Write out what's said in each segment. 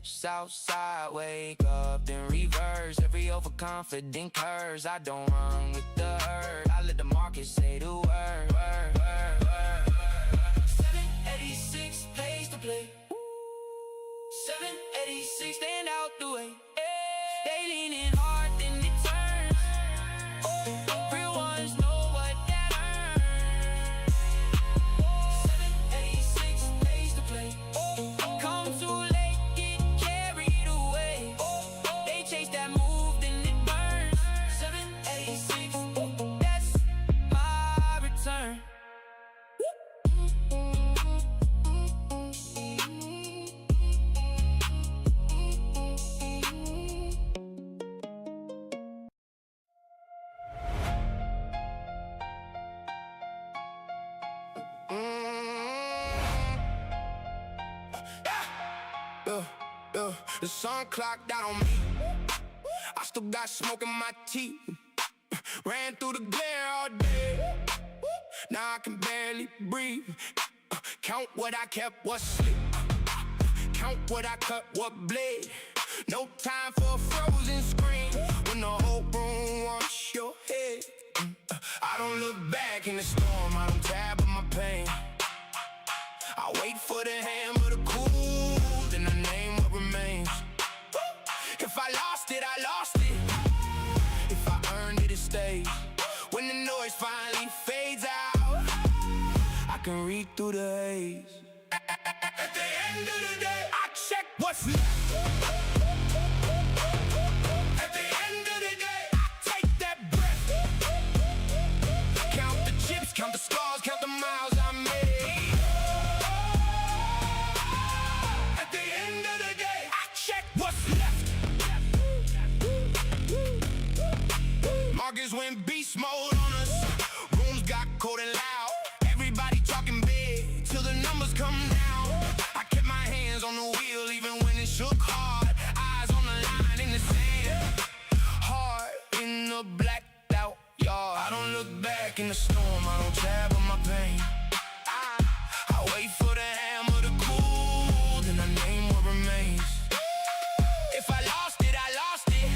south side, wake up, then reverse. Every overconfident curse, I don't run with the herd. I let the market say the word. 786 pays to play. 786 stand out the way. They leaning hard, then it turns. Real ones know what that earns. 786 pays to play. Come too late, get carried away. They chase that move, then it burns. 786, that's my return. The sun clocked out on me. I still got smoke in my teeth. Ran through the glare all day. Now I can barely breathe. Count what I kept, what sleep. Count what I cut, what blade. No time for a frozen screen when the whole room wants your head. I don't look back in the storm, I don't tab on my pain. I wait for the hammer to cool, then I name what remains. If I lost it, I lost it. If I earned it, it stays. When the noise finally fades out, I can read through the haze. At the end of the day, I check what's left. At the end of the day, I take that breath. Count the chips, count the scars, count the miles I made. At the end of the day, I check what's left. Markets went beast mode on us. Rooms got cold and loud. Everybody talking big till the numbers come down. I kept my hands on the wheel even when it shook hard. Eyes on the line in the sand. Heart in the blacked out yard. I don't look back in the storm, I don't tab on my pain. I wait for the hammer to cool, then I name what remains. If I lost it, I lost it.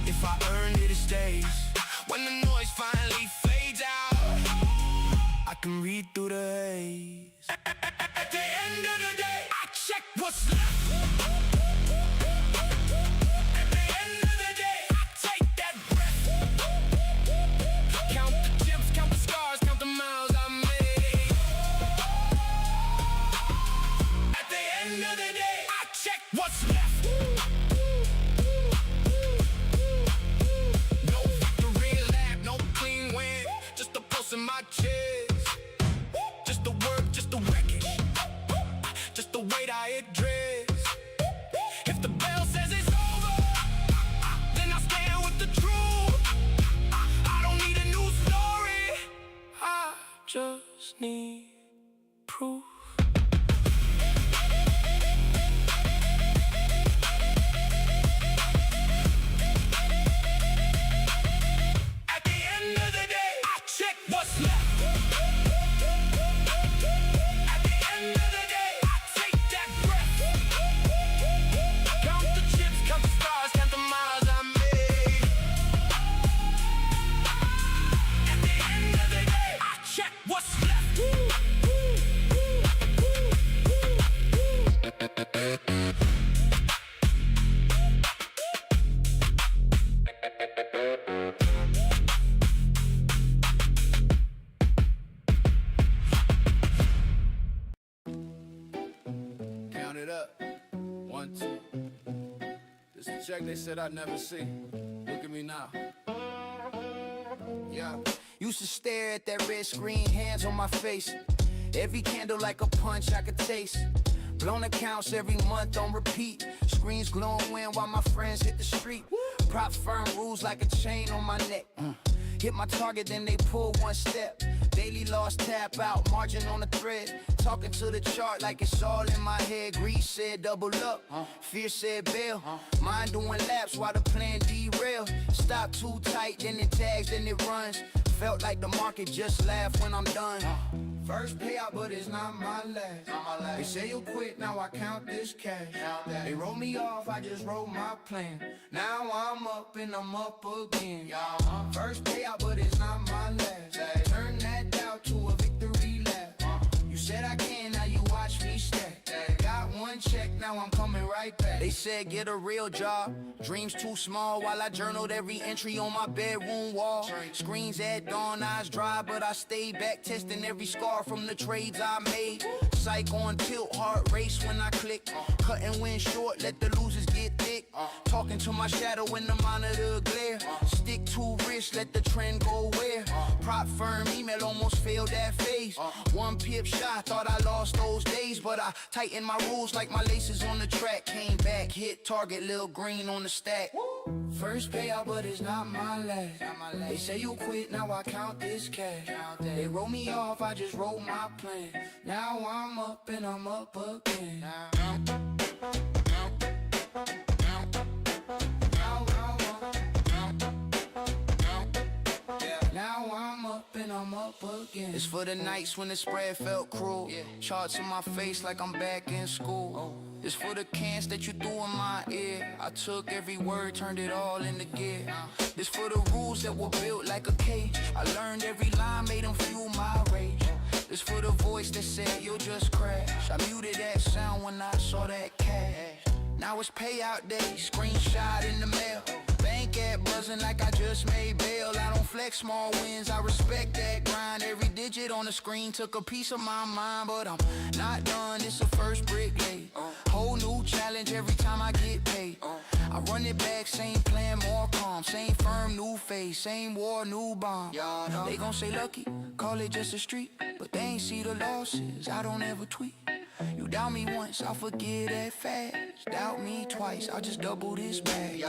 If I earned it, it stays. When the noise finally fades out, I can read through the haze. At the end of the day, I check what's left. At the end of the day, I take that breath. Count the chips, count the scars, count the miles I made. At the end of the day, I check what's left. No victory lap, no clean win, just a pulse in my chest. Just the work, just the wreckage, just the weight I address. If the bell says it's over, then I stand with the truth. I don't need a new story, I just need proof. At the end of the day, I check what's left. At the end of the day, I take that breath. Count the chips, count the stars, count the miles I made. At the end of the day, I check what's left. Count it up. 1, 2. This the check they said I'd never see. Look at me now. Yeah. Used to stare at that red screen, hands on my face. Every candle like a punch I could taste. Blown accounts every month on repeat. Screens glowing wind while my friends hit the street. Prop firm rules like a chain on my neck. Hit my target, then they pull one step. Daily loss, tap out, margin on the thread. Talking to the chart like it's all in my head. Greed said double up, fear said bail. Mind doing laps while the plan derail. Stop too tight, then it tags, then it runs. Felt like the market just laughed when I'm done. First payout, but it's not my last. They say you'll quit, now I count this cash. They wrote me off, I just wrote my plan. Now I'm up and I'm up again. First payout, but it's not my last. Turn that doubt to a victory lap. You said I can, now you watch me stack. Got one check, now I'm coming right back. They said get a real job, dreams too small. While I journaled every entry on my bedroom wall. Screens at dawn, eyes dry, but I stay back testing every scar from the trades I made. Psych on tilt, heart race when I click. Cut and win short, let the losers get thick. Talking to my shadow in the monitor glare. Stick to wrist, let the trend go where. Prop firm, email almost failed that phase. One pip shot, thought I lost those days, but I tightened my rules like my laces on the track. Came back, hit target, little green on the stack. First payout, but it's not my last. They say you quit, now I count this cash. They wrote me off, I just wrote my plan. Now I'm up and I'm up again. Now I'm up and I'm up again. It's for the nights when the spread felt cruel. Charts in my face like I'm back in school. It's for the cans that you threw in my ear. I took every word, turned it all into gear. It's for the rules that were built like a cage. I learned every line, made them fuel my rage. It's for the voice that said you'll just crash. I muted that sound when I saw that cash. Now it's payout day, screenshot in the mail. Bank app buzzing like I just made bail. I don't flex small wins, I respect that grind. Every digit on the screen took a piece of my mind, but I'm not done, it's a first brick laid. Whole new challenge every time I get paid. I run it back, same plan, more calm. Same firm, new face, same war, new bomb. They gon' say lucky, call it just a streak, but they ain't see the losses, I don't ever tweet. You doubt me once, I'll forget that fast. Doubt me twice, I'll just double this bag.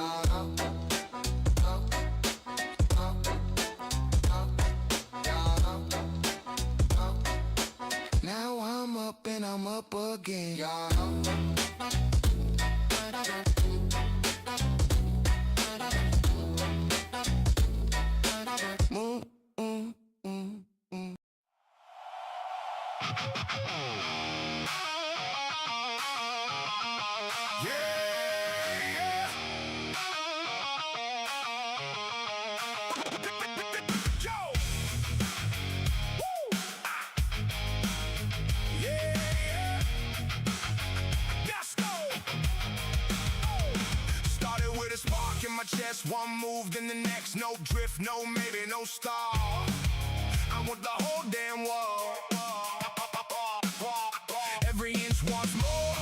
Now I'm up and I'm up again. Chest, one move, then the next. No drift, no maybe, no stall. I want the whole damn wall. Every inch wants more.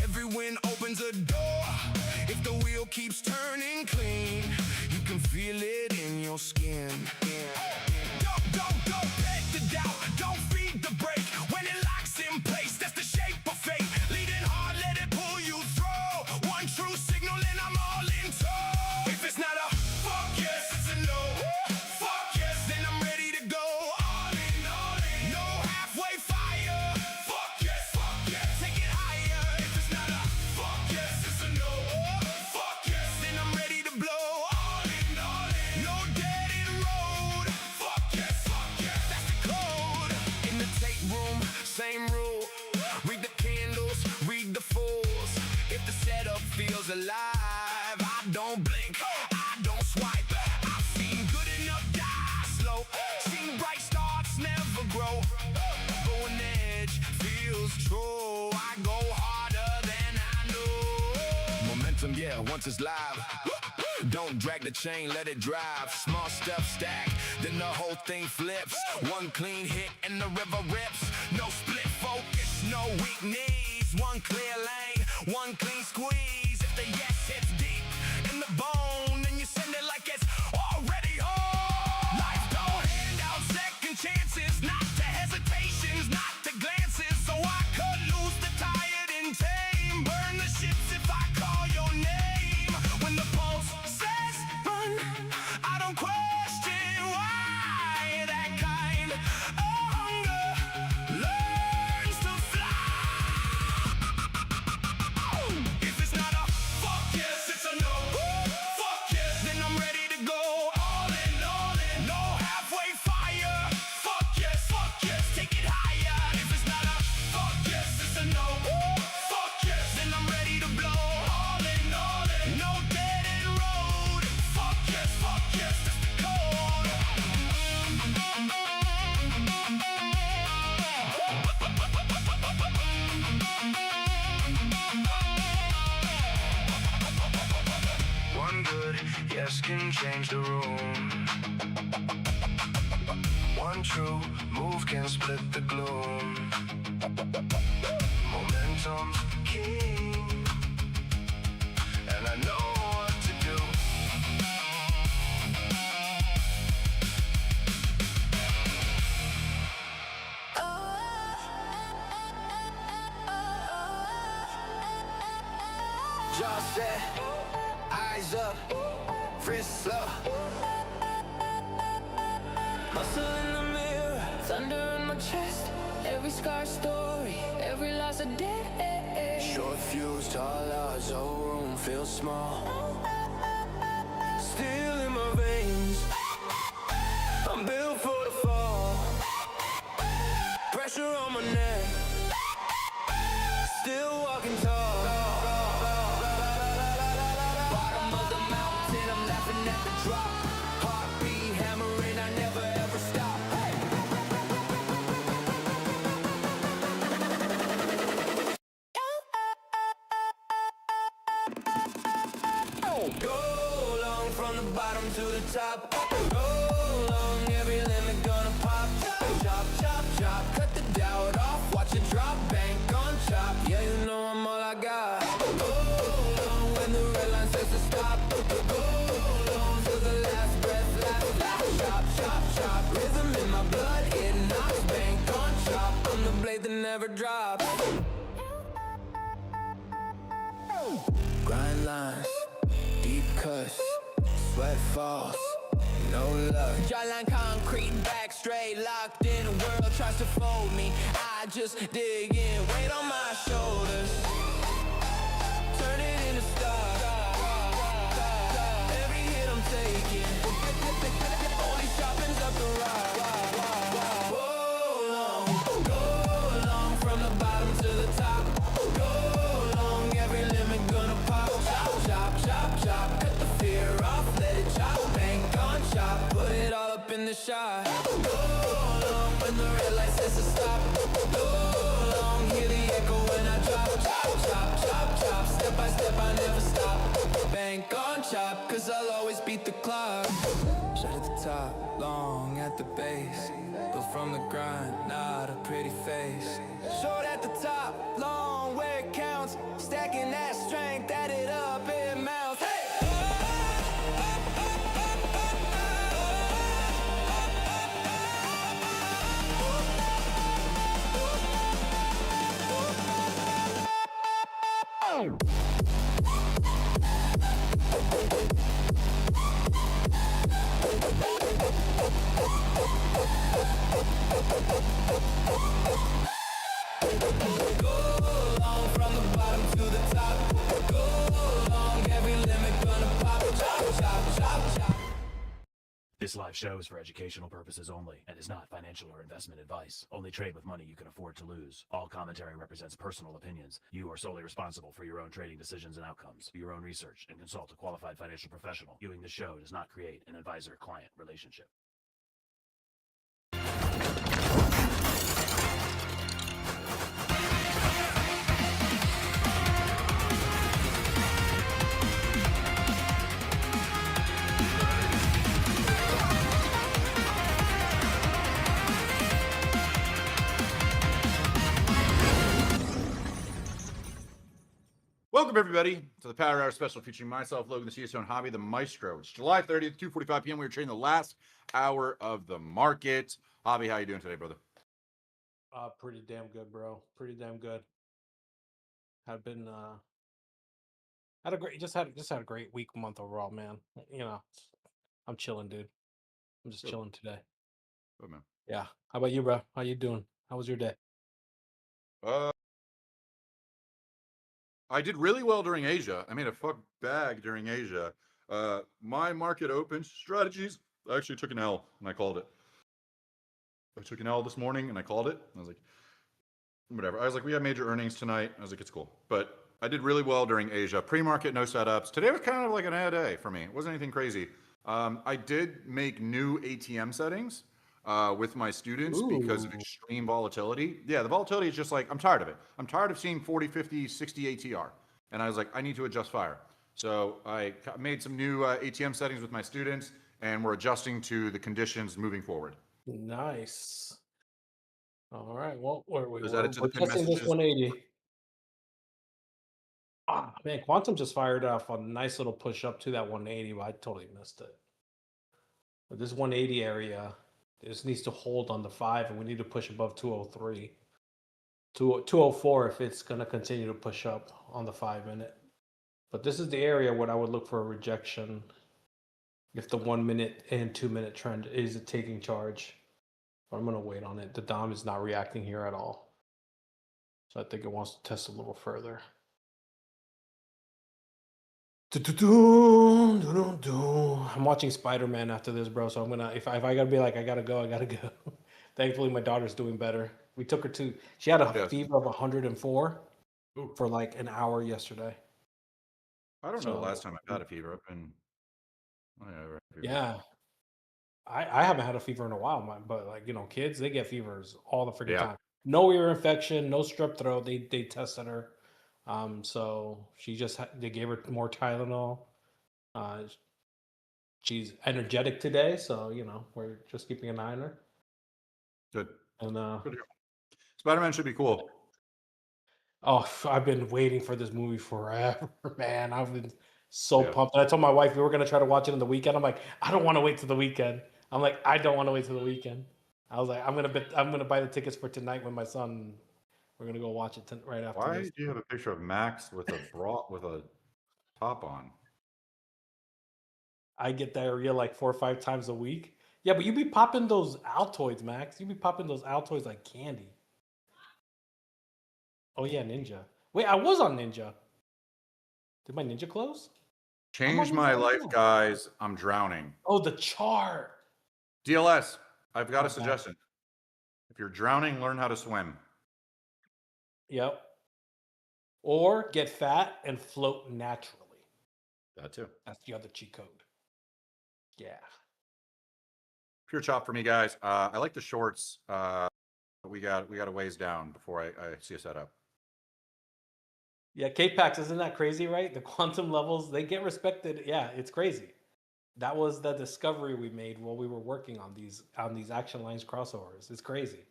Every win opens a door. If the wheel keeps turning clean, you can feel it in your skin. Don't pet the doubt. Don't feed the brake. When it locks in place, that's the shape of fate. Leading hard, let it pull you through. One true signal and I'm all in tow. If it's not a fuck yes, it's a no. Fuck yes, then I'm ready to go. All in, no halfway fire. Fuck yes, take it higher. If it's not a fuck yes, it's a no. Fuck yes, then I'm ready to blow. All in, no dead end road. Fuck yes, that's the code. In the tape room, same rule. Read the candles, read the fools. If the setup feels alive, I don't blink, I don't swipe. I've seen good enough die slow. Seen bright starts never grow. Going edge feels true. I go harder than I knew. Momentum, yeah, once it's live. Don't drag the chain, let it drive. Small steps stack, then the whole thing flips. One clean hit and the river rips. No split focus, no weak knees. One clear lane, one clean squeeze. If the yes hits deep in the bone, then you send it like it's already home. Life don't hand out second chances, not to hesitations, not to glances. So I could lose the tired and tame. Burn the ships if I call your name. When the pulse says run, I don't question why. That kind of hunger learns to fly. If it's not a fuck yes, it's a guess can change the room. One true move can split the gloom. Momentum's king, and I know what to do. Jaw set, eyes up, wrists up. Muscle in the mirror, thunder in my chest. Every scar story, every loss a day. Short fuse, tall odds, whole room feels small. Steel in my veins, I'm built for the fall. Pressure on my neck, still walking tall. Bottom of the mountain, I'm laughing at the drop. Heartbeat hammering, I never ever stop. Hey! Go long from the bottom to the top. Go long, every limit gonna pop. Chop, chop, chop, cut the doubt off. Watch it drop, bank on chop. Yeah, you know I'm all I got. Go long when the red line says to stop. Go long till the last breath, last. Chop, chop, chop, rhythm in my blood, it knocks. Bank on chop, I'm the blade that never drops. Grind lines, deep cuts, sweat falls, no luck. Jawline concrete, back straight, locked in. The world tries to fold me, I just dig in, weight on my shoulders, turn it into stars. Every hit I'm taking, only sharpens up the rock. Go long from the bottom to the top. Go long, every limit gonna pop. Chop, chop, chop, chop, cut the fear off, let it chop. Bank on chop, put it all up in the shot. Go long when the red light says to stop. Go long, hear the echo when I drop. Chop, chop, chop, chop, step by step I never stop. Bank on chop, cause I'll always beat the clock. Shut at the top, long at the base. Built from the grind, not a pretty face. Short at the top, long where it counts. Stacking that strength, add it up, it mounts. Hey! Go long from the bottom to the top. Go long, every limit gonna pop. Chop, chop, chop, chop. This live show is for educational purposes only and is not financial or investment advice. Only trade with money you can afford to lose. All commentary represents personal opinions. You are solely responsible for your own trading decisions and outcomes. Do your own research and consult a qualified financial professional. Viewing this show does not create an advisor-client relationship. Welcome, everybody, to the Power Hour special featuring myself, Logan, the CSO and Hobby, the Maestro. It's July 30th, 2:45 p.m. We're trading the last hour of the market. Hobby, how you doing today, brother? Pretty damn good, bro. Pretty damn good. Have been had a great just had a great week, month overall, man. You know, I'm chilling, dude. I'm just Good. chilling today. Good, man. Yeah. How about you, bro? How you doing? How was your day? I did really well during Asia. I made a fuck bag during Asia. My market open strategies, I actually took an L and I called it. I took an L this morning and I called it. I was like, whatever. I was like, we have major earnings tonight. I was like, it's cool. But I did really well during Asia. Pre-market, no setups. Today was kind of like an A day for me. It wasn't anything crazy. I did make new ATM settings with my students because of extreme volatility. Yeah, the volatility is just like, I'm tired of it. I'm tired of seeing 40, 50, 60 ATR. And I was like, I need to adjust fire. So I made some new ATM settings with my students, and we're adjusting to the conditions moving forward. Nice. All right. Well, Is that it to the we're pin testing this messages? 180. Ah, man, Quantum just fired off a nice little push up to that 180, but I totally missed it. But this 180 area, this needs to hold on the 5, and we need to push above 203. 204 if it's going to continue to push up on the 5-minute. But this is the area where I would look for a rejection if the 1 minute and 2 minute trend is taking charge. But I'm going to wait on it. The DOM is not reacting here at all. So I think it wants to test a little further. I'm watching Spider-Man after this, bro. So I'm gonna if I gotta be like I gotta go, I gotta go. Thankfully, my daughter's doing better. We took her to. She had a Yes. fever of 104 Ooh. for like an hour yesterday. I don't know the So, last time I've had a fever. I've been. Oh, yeah, I've had a fever. yeah, I haven't had a fever in a while, but like kids they get fevers all the freaking Yeah. time. No ear infection, no strep throat. They tested her, so she just they gave her more Tylenol. She's energetic today, so we're just keeping an eye on her. Good. And Good to hear. Spider-Man should be cool. oh, I've been waiting for this movie forever, man. I've been so Yeah. pumped. And I told my wife we were gonna try to watch it on the weekend. I'm like, I don't want to wait till the weekend. I don't want to wait till the weekend. I was like, I'm gonna buy the tickets for tonight with my son. We're gonna go watch it right after Why this. do you have a picture of Max with a bra with a top on? I get diarrhea like 4 or 5 times a week. Yeah, but you be popping those Altoids, Max. You be popping those Altoids like candy. Oh yeah, Ninja. Wait, I was on Ninja. Did my Ninja close? Change my life, guys. I'm drowning. Oh, the chart. DLS, I've got a Okay. suggestion. If you're drowning, learn how to swim. Yep. Or get fat and float naturally. That too. That's the other cheat code. Yeah. Pure chop for me, guys. I like the shorts. We got a ways down before I see a setup. Yeah, K-Pax, isn't that crazy, right? The quantum levels, they get respected. Yeah, it's crazy. That was the discovery we made while we were working on these action lines crossovers. It's crazy.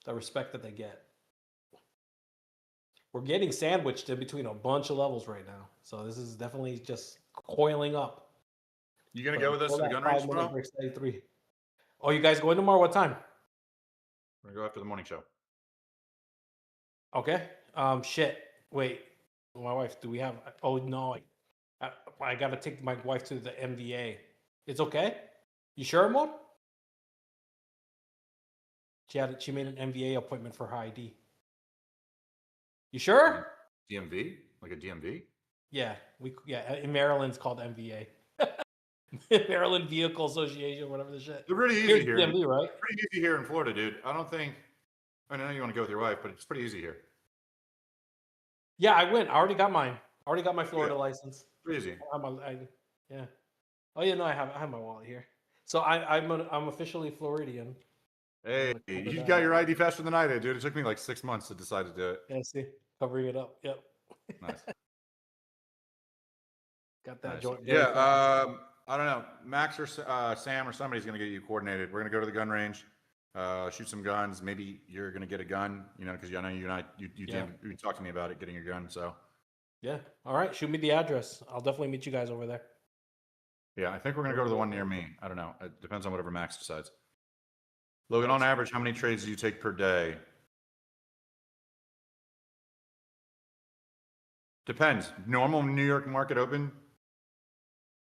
The respect that they get. We're getting sandwiched in between a bunch of levels right now. So this is definitely just coiling up. You gonna go with us to the gun range tomorrow? Oh, you guys going tomorrow? What time? We're gonna go after the morning show. Okay. Shit. Wait. My wife. Do we have? Oh no. I gotta take my wife to the MVA. It's okay. You sure, Amor? She made an MVA appointment for her ID. You sure? DMV? Like a DMV? Yeah. In Maryland, it's called MVA. Maryland Vehicle Association, whatever the shit. They're pretty easy Here's here. DMV, right? Pretty easy here in Florida, dude. I know you want to go with your wife, but it's pretty easy here. Yeah, I went. I already got mine. I already got my Florida license. Pretty easy. Yeah. Oh yeah, no, I have my wallet here. So I'm officially Floridian. Hey, you got your ID faster than I did, dude. It took me like 6 months to decide to do it. Yeah, see, covering it up. Yep. Nice. Got that Nice. joint. Yeah. I don't know. Max or Sam or somebody's gonna get you coordinated. We're gonna go to the gun range, shoot some guns. Maybe you're gonna get a gun, because I know you talked to me about it, getting a gun. So yeah. All right. Shoot me the address. I'll definitely meet you guys over there. yeah, I think we're gonna go to the one near me. I don't know. It depends on whatever Max decides. Logan, on average, how many trades do you take per day? Depends. Normal New York market open.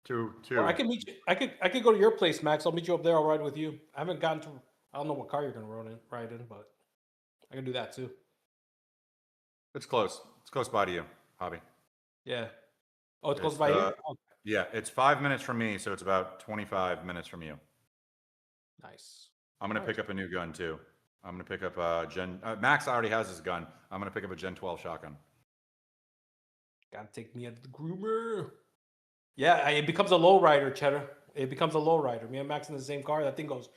Two. Or I can meet you. I could go to your place, Max. I'll meet you up there. I'll ride with you. I haven't gotten to. I don't know what car you're gonna ride in, but I can do that too. It's close. It's close by to you, Hobby. Yeah. Oh, it's close by here. Oh, Yeah, it's 5 minutes from me, so it's about 25 minutes from you. nice. I'm gonna pick up a new gun too. I'm gonna pick up Max already has his gun. I'm gonna pick up a Gen 12 shotgun. Gotta take me at the groomer. Yeah, it becomes a low rider, Cheddar. It becomes a low rider. Me and Max in the same car. That thing goes.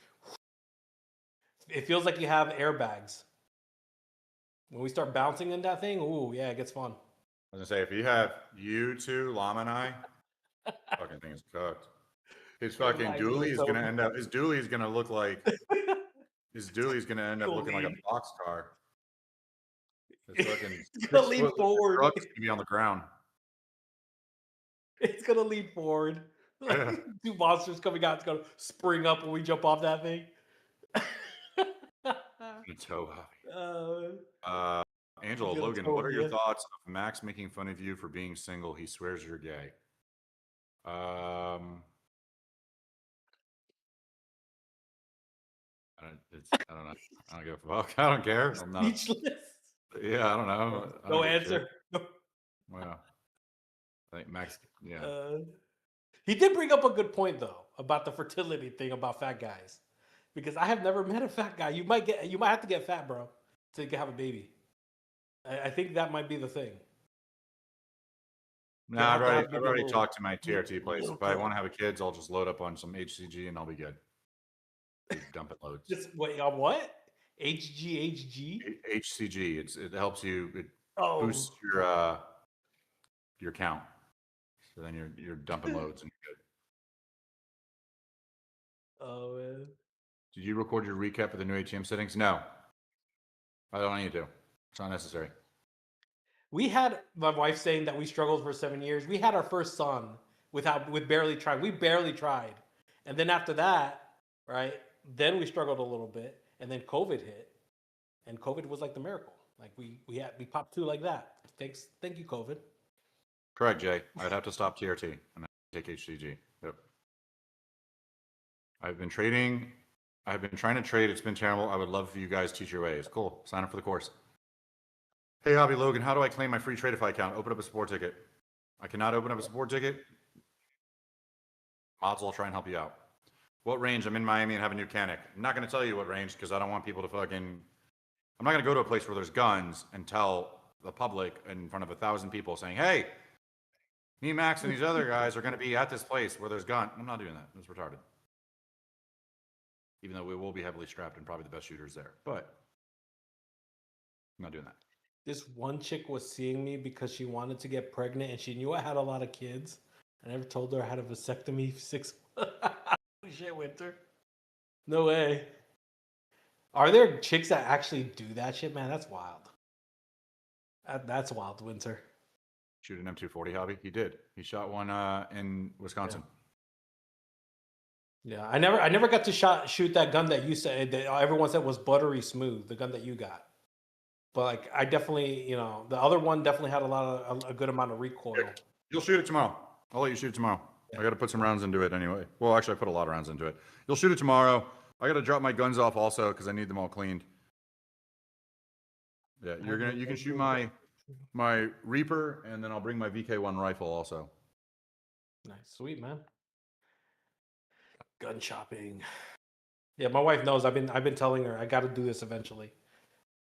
It feels like you have airbags. When we start bouncing in that thing, ooh, yeah, it gets fun. I was gonna say, if you have you two, Llama and I, fucking thing is cooked. His fucking Like, dually is so- gonna end up. His dually is gonna look like. His dually is gonna end up Gonna looking like a lean. box car. His fucking It's gonna 6 lean foot forward. truck's gonna be on the ground. It's gonna lean forward. Like Yeah. two monsters coming out. It's gonna spring up when we jump off that thing. It's so heavy. Uh, Angela Get a Logan, what are your Tobia. thoughts of Max making fun of you for being single? He swears you're gay. I don't know. I don't give a fuck. I don't care. I'm not. Speechless. Yeah, I don't know. I No don't give a shit. answer. No. Well, I think Max. Yeah. He did bring up a good point though about the fertility thing about fat guys, because I have never met a fat guy. You might have to get fat, bro, so you can have a baby. I think that might be the thing. No, You'll I've have to have already, maybe I've a already little- talked to my TRT place. little If I girl. want to have a kids, I'll just load up on some HCG and I'll be good. Just dump it loads. Just wait on what? HGHG? HCG. It helps you. It Oh, boosts your count. So then you're dumping loads and you're good. oh man. Did you record your recap of the new ATM settings? No. I don't need to. It's not necessary. We had my wife saying that we struggled for 7 years. We had our first son with barely trying. We barely tried, and then after that, right? Then we struggled a little bit, and then COVID hit, and COVID was like the miracle. Like we popped two like that. Thank you, COVID. Correct, Jay. I'd have to stop TRT and take HCG. Yep. I've been trading. I've been trying to trade. It's been terrible. I would love for you guys to teach your ways. Cool. Sign up for the course. Hey, Hobby Logan, how do I claim my free Tradeify account? Open up a support ticket. I cannot open up a support ticket. Mods will try and help you out. What range? I'm in Miami and have a new Canic. I'm not going to tell you what range because I don't want people to fucking. I'm not going to go to a place where there's guns and tell the public in front of 1,000 people saying, hey, me, Max, and these other guys are going to be at this place where there's gun. I'm not doing that. It's retarded. Even though we will be heavily strapped and probably the best shooters there. But I'm not doing that. This one chick was seeing me because she wanted to get pregnant, and she knew I had a lot of kids. I never told her I had a vasectomy 6 Holy shit, Winter. No way. Are there chicks that actually do that shit, man? That's wild. That's wild, Winter. Shoot an M240 hobby? He did. He shot one in Wisconsin. Yeah, I never got to shoot that gun that you said that everyone said was buttery smooth. The gun that you got, but like I definitely, the other one definitely had a good amount of recoil. You'll shoot it tomorrow. I'll let you shoot it tomorrow. I got to put some rounds into it anyway. Well, actually, I put a lot of rounds into it. You'll shoot it tomorrow. I got to drop my guns off also because I need them all cleaned. Yeah, you can shoot my Reaper, and then I'll bring my VK1 rifle also. Nice, sweet man. Gun shopping. Yeah, my wife knows. I've been telling her I got to do this eventually,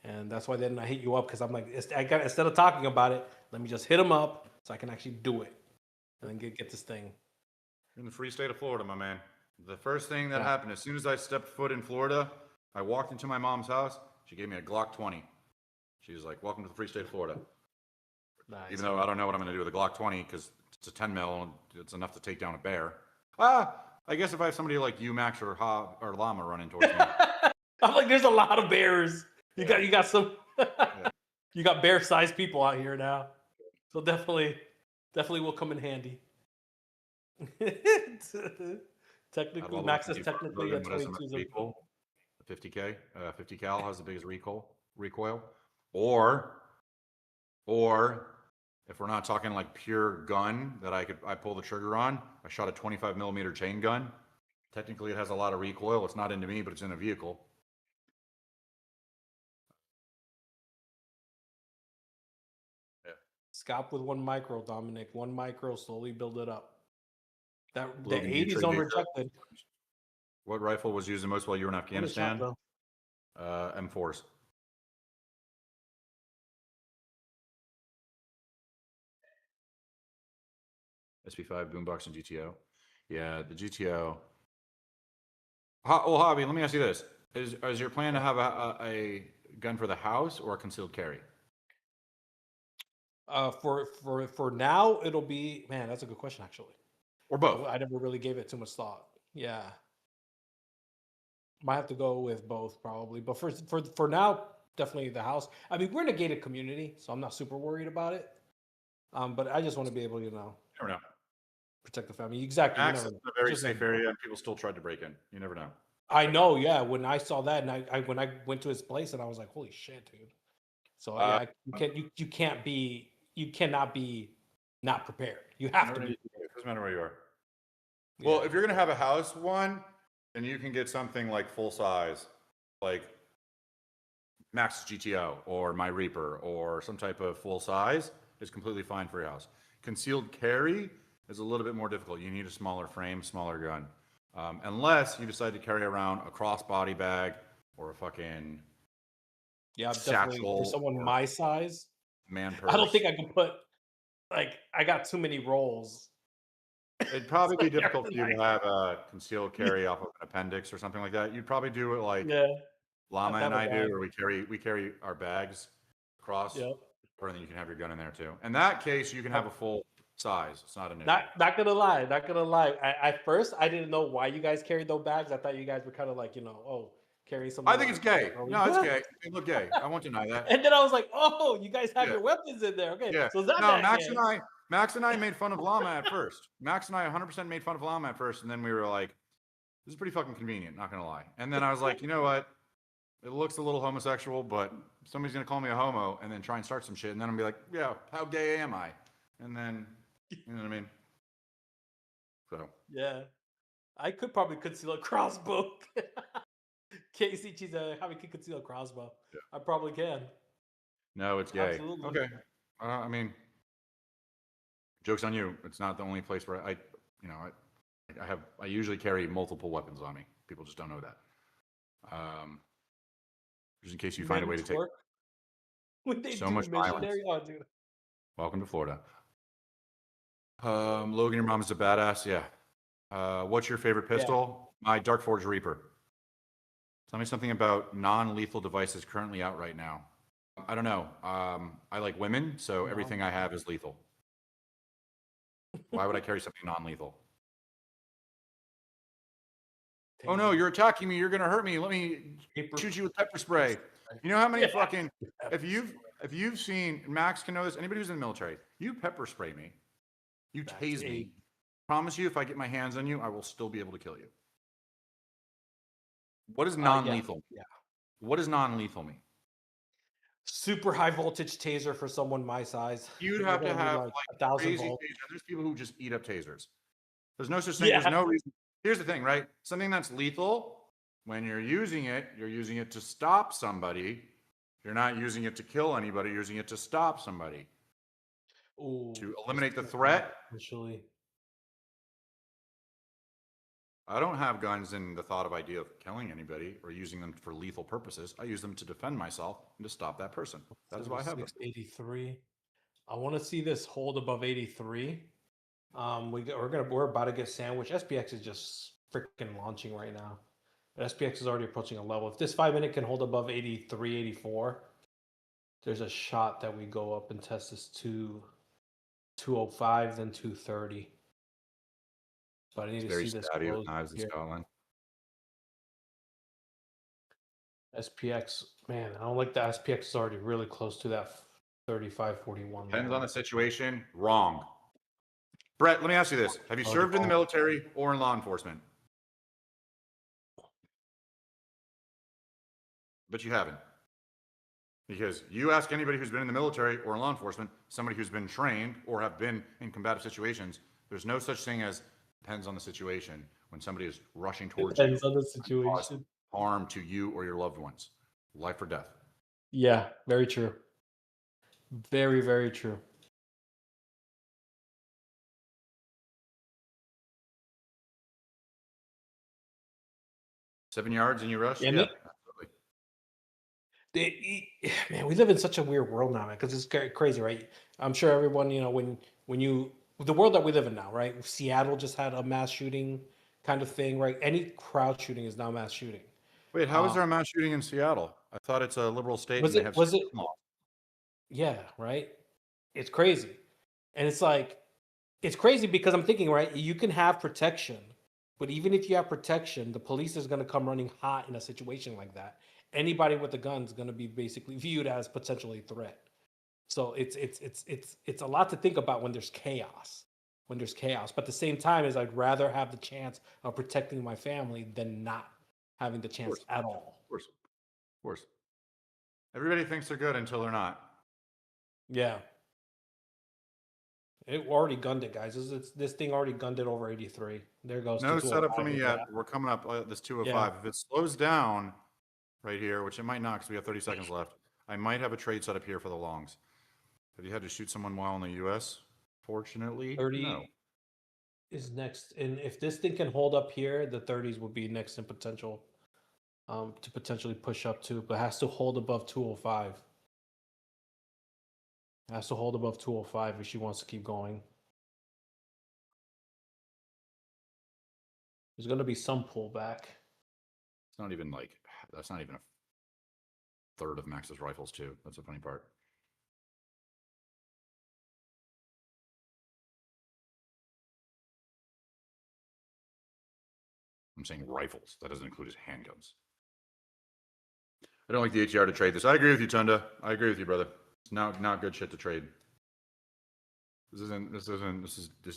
and that's why then I hit you up because I'm like, instead of talking about it, let me just hit him up so I can actually do it, and then get this thing. You're in the free state of Florida, my man. The first thing that happened as soon as I stepped foot in Florida, I walked into my mom's house. She gave me a Glock 20. She was like, "Welcome to the free state of Florida." Nice. Even though I don't know what I'm going to do with a Glock 20 because it's a 10 mil and it's enough to take down a bear. I guess if I have somebody like you, Max, or Lama running towards me. I'm like, there's a lot of bears. You got some. You got bear-sized people out here now, so definitely will come in handy. Technically, Max is technically a 22. The 50K, 50 cal has the biggest recoil. Or if we're not talking like pure gun that I pull the trigger on, I shot a 25 millimeter chain gun. Technically, it has a lot of recoil. It's not into me, but it's in a vehicle. Yeah. Scalp with 1 micro, Dominic. 1 micro, slowly build it up. The Logan, you 80s trade on me- rejected. What rifle was used the most while you were in Afghanistan? Bro. M4s. SP5, boombox, and GTO. Yeah, the GTO. Hobby, let me ask you this: is your plan to have a gun for the house or a concealed carry? For now, it'll be, man. That's a good question, actually. Or both? I never really gave it too much thought. Yeah, might have to go with both probably. But for now, definitely the house. I mean, we're in a gated community, so I'm not super worried about it. But I just want to be able, You never know. protect the family. Exactly. You Max never is know. a very Just safe never know. area, and people still tried to break in. You never know. I know. Yeah. When I saw that, and when I went to his place, and I was like, holy shit, dude. So Uh, yeah, you cannot be not prepared. You have to be. It doesn't matter where you are. Well, Yeah. if you're gonna have a house one, then you can get something like full size, like Max's GTO or my Reaper or some type of full size is completely fine for your house. Concealed carry is a little bit more difficult. You need a smaller frame, smaller gun, unless you decide to carry around a crossbody bag or a fucking Yeah, definitely for satchel someone or my size. man purse. I don't think I can put I got too many rolls. It'd probably be difficult for you Like, to have a concealed carry off of an appendix or something like that. You'd probably do it like yeah, Lama have to have and a I do, bag. or we carry our bags across, Yep. or then you can have your gun in there too. In that case, you can have a full size. It's not an issue. Not gonna lie, not gonna lie. At first, I didn't know why you guys carried those bags. I thought you guys were kind of like, carrying something. I think it's gay. Are we No, it's good? gay. They look gay. I won't deny that. And then I was like, oh, you guys have Yeah. your weapons in there. Okay, Yeah. so is that No, that gay? Max and I made fun of Llama at first. Max and I 100% made fun of Llama at first, and then we were like, "This is pretty fucking convenient." Not gonna lie. And then I was like, you know what? It looks a little homosexual, but somebody's gonna call me a homo and then try and start some shit, and then I'm gonna be like, "Yeah, how gay am I?" And then, you know what I mean? So Yeah, I could probably conceal a crossbow. Casey, she's how we can conceal a crossbow. Yeah. I probably can. no, it's gay. Absolutely. Okay. I mean, joke's on you. It's not the only place where I usually carry multiple weapons on me. People just don't know that. Just in case you find a way to take When they so do much violence. missionary, oh dude. Welcome to Florida. Logan, your mom is a badass. Yeah. What's your favorite pistol? My Dark Forge Reaper. Tell me something about non-lethal devices currently out right now. I don't know. I like women, so everything I have is lethal. Why would I carry something non-lethal? Oh no, you're attacking me. You're gonna hurt me. Let me shoot you with pepper spray. You know how many fucking if you've seen Max can know this. Anybody who's in the military, you pepper spray me, you tase me. Promise you, if I get my hands on you, I will still be able to kill you. What is non-lethal? Yeah. What does non-lethal mean? Super high voltage taser for someone my size. You'd have to have like 1,000 crazy volts. taser. There's people who just eat up tasers. There's no such thing. There's no reason. Here's the thing, right? Something that's lethal, when you're using it to stop somebody. You're not using it to kill anybody. You're using it to stop somebody. Ooh, To eliminate the threat. Actually, I don't have guns in the thought of idea of killing anybody or using them for lethal purposes. I use them to defend myself and to stop that person. That is why I have them. 83. I want to see this hold above 83. We're about to get sandwiched. SPX is just freaking launching right now. But SPX is already approaching a level. If this 5-minute can hold above 83, 84, there's a shot that we go up and test this 205, then 230. But I need to see this Very with knives in Scotland. SPX, man, I don't like the SPX is already really close to that 35-41. Depends on the situation. Wrong. Brett, let me ask you this. Have you served in the military or in law enforcement? But you haven't. Because you ask anybody who's been in the military or in law enforcement, somebody who's been trained or have been in combative situations, there's no such thing as depends on the situation when somebody is rushing towards you. Depends on the situation. Harm to you or your loved ones. Life or death. Yeah, very true. Very, very true. Seven yards and you rush? Yeah, Yeah. man, we live in such a weird world now, man, because it's crazy, right? I'm sure everyone, the world that we live in now, right? Seattle just had a mass shooting kind of thing, right? Any crowd shooting is now mass shooting. Wait, how is there a mass shooting in Seattle? I thought it's a liberal state. Was and they it? have Was it? law. Yeah, right. It's crazy. And it's like, it's crazy because I'm thinking, right, you can have protection, but even if you have protection, the police is going to come running hot in a situation like that. Anybody with a gun is going to be basically viewed as potentially a threat. So it's a lot to think about when there's chaos. When there's chaos. But at the same time, is I'd rather have the chance of protecting my family than not having the chance at all. Of course. Everybody thinks they're good until they're not. Yeah. It already gunned it, guys. This thing already gunned it over 83. There goes. No to setup for 205 me with yet. that. We're coming up this 205. If it slows down right here, which it might not because we have 30 seconds left, I might have a trade set up here for the longs. Have you had to shoot someone while in the U.S.? Fortunately, 30 no. is next, and if this thing can hold up here, the 30s would be next in potential, to potentially push up to, but has to hold above 205. Has to hold above 205 if she wants to keep going. There's going to be some pullback. It's not even like, that's not even a third of Max's rifles too. That's the funny part. I'm saying rifles. That doesn't include his handguns. I don't like the ATR to trade this. I agree with you, Tunda. I agree with you, brother. It's not good shit to trade. This is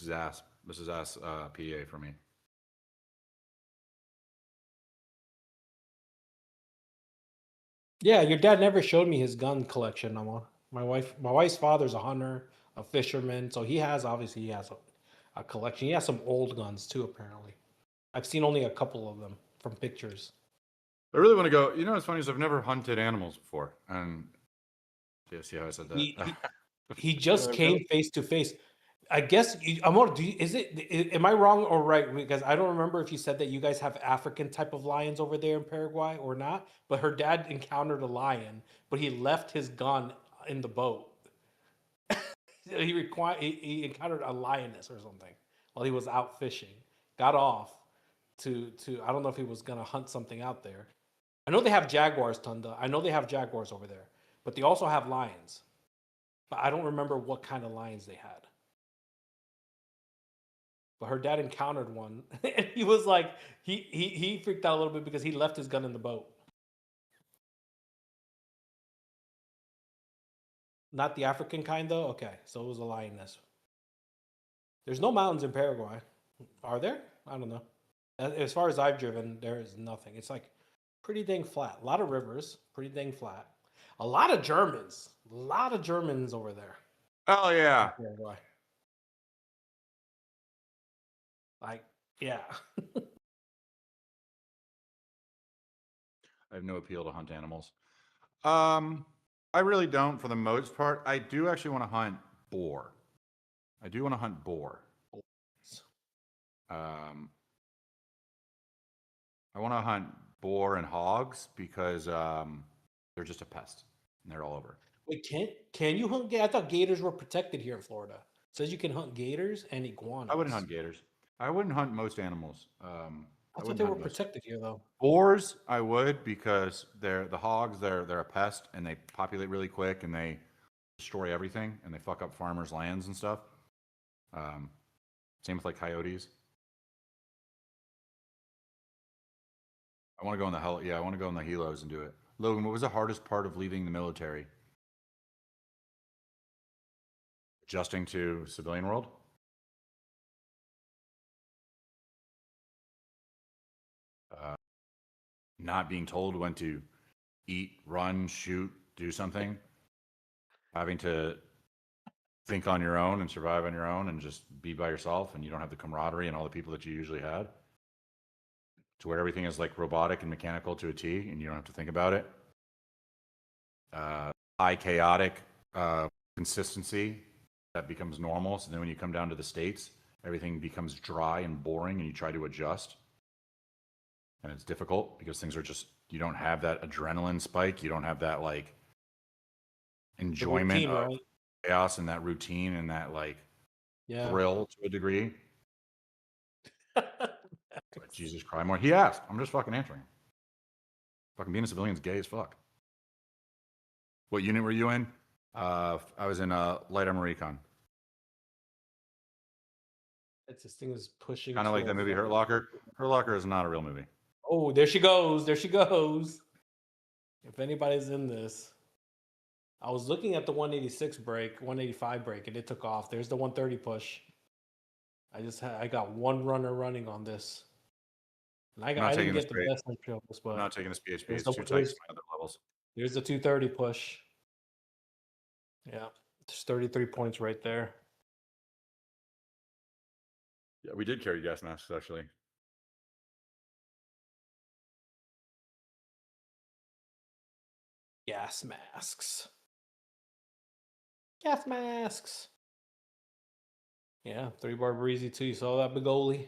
ass. This is ass PA for me. Yeah, your dad never showed me his gun collection, Lama. My wife's father's a hunter, a fisherman, so he has a collection. He has some old guns too, apparently. I've seen only a couple of them from pictures. I really want to go. You know what's funny is I've never hunted animals before, and yeah, see how I said that. He just came face to face. I guess Amor, am I wrong or right? Because I don't remember if you said that you guys have African type of lions over there in Paraguay or not. But her dad encountered a lion, but he left his gun in the boat. He encountered a lioness or something while he was out fishing. Got off to I don't know if he was gonna hunt something out there. I know they have jaguars, Tunda. I know they have jaguars over there, but they also have lions. But I don't remember what kind of lions they had. But her dad encountered one, and he was like, he freaked out a little bit because he left his gun in the boat. Not the African kind, though? Okay, so it was a lioness. There's no mountains in Paraguay. Are there? I don't know. As far as I've driven, there is nothing. It's like pretty dang flat. A lot of rivers, pretty dang flat. A lot of Germans. A lot of Germans over there. Oh, yeah. Paraguay. Like, yeah. I have no appeal to hunt animals. I really don't for the most part. I do actually want to hunt boar. I do want to hunt boar. I want to hunt boar and hogs because they're just a pest and they're all over. Wait, can you hunt? I thought gators were protected here in Florida. It says you can hunt gators and iguanas. I wouldn't hunt gators. I wouldn't hunt most animals. I thought they were protected here, though. Boars, I would because they're the hogs. They're a pest and they populate really quick and they destroy everything and they fuck up farmers' lands and stuff. Same with like coyotes. I want to go in the hell. Yeah, I want to go in the helos and do it. Logan, what was the hardest part of leaving the military? Adjusting to civilian world? Not being told when to eat, run, shoot, do something. Having to think on your own and survive on your own and just be by yourself and you don't have the camaraderie and all the people that you usually had. To where everything is like robotic and mechanical to a T and you don't have to think about it. High chaotic consistency that becomes normal. So then when you come down to the States, everything becomes dry and boring and you try to adjust. And it's difficult because things are just, you don't have that adrenaline spike. You don't have that like enjoyment of chaos and that routine and that like thrill to a degree. Jesus Christ, more. He asked. I'm just fucking answering. Fucking being a civilian is gay as fuck. What unit were you in? I was in Light Armor Recon. This thing is pushing. Kind of like that movie Hurt Locker. Hurt Locker is not a real movie. Oh, there she goes. There she goes. If anybody's in this, I was looking at the 186 break, 185 break, and it took off. There's the 130 push. I got one runner running on this. And I didn't get the best entry on this, but I'm not taking this PHP. there's It's too tight to my other levels. There's the 230 push. Yeah, there's 33 points right there. Yeah, we did carry gas masks actually. Gas masks. Gas masks. Yeah, 3-bar breezy too. You saw that big goalie?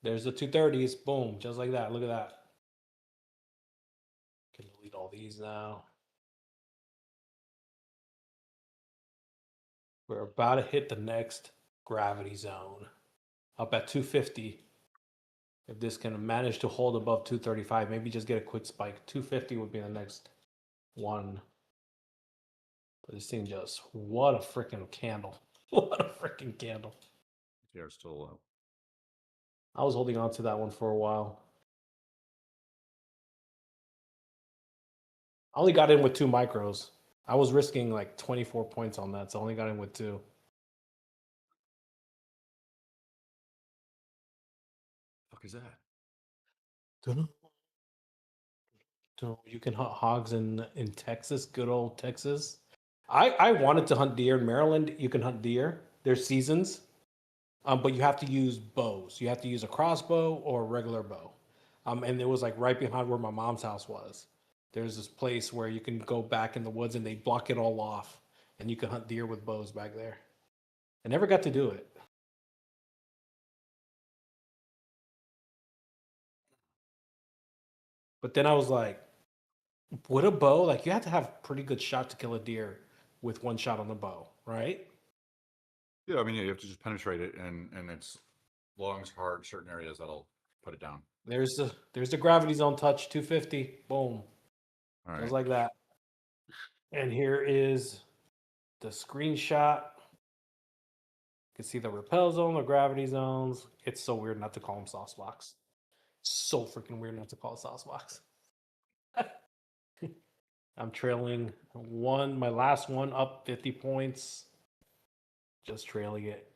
There's the 230s. Boom, just like that. Look at that. Can delete all these now. We're about to hit the next gravity zone. Up at 250. If this can manage to hold above 235, maybe just get a quick spike. 250 would be the next one. But this thing just, what a freaking candle. What a freaking candle. Yeah, it's still low. I was holding on to that one for a while. I only got in with 2 micros. I was risking like 24 points on that, so I only got in with 2. Fuck is that? You can hunt hogs in Texas, good old Texas. I wanted to hunt deer in Maryland. You can hunt deer. There's seasons, but you have to use bows. You have to use a crossbow or a regular bow. And it was like right behind where my mom's house was. There's this place where you can go back in the woods and they block it all off, and you can hunt deer with bows back there. I never got to do it. But then I was like, with a bow, like you have to have pretty good shot to kill a deer with one shot on the bow, right? Yeah, I mean, yeah, you have to just penetrate it, and it's lungs, heart, certain areas that'll put it down. There's the gravity zone touch, 250, boom, All right. just like that. And here is the screenshot. You can see the repel zone, the gravity zones. It's so weird not to call them sauce box. So freaking weird not to call it sauce box. I'm trailing my last one up 50 points. Just trailing it.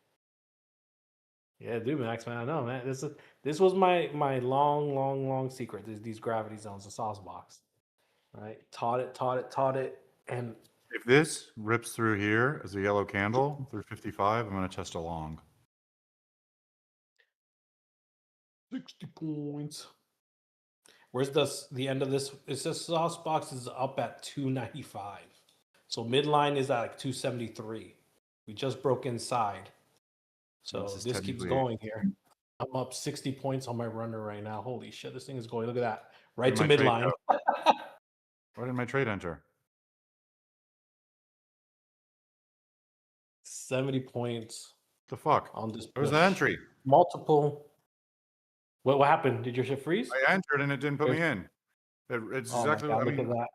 Yeah, dude, Max, man, I know, man. This was my long secret. These gravity zones, the sauce box. Right? Taught it. And If this rips through here as a yellow candle through 55, I'm going to test a long. 60 points. Where's the end of this? It says sauce box is up at 295. So midline is at like 273. We just broke inside. So this keeps going here. I'm up 60 points on my runner right now. Holy shit, this thing is going. Look at that. Right to midline. Why didn't my trade enter? 70 points. The fuck? On this. Where's the entry? Multiple. What happened? Did your shit freeze? I entered and it didn't put me in. It's exactly what I mean. Look at that.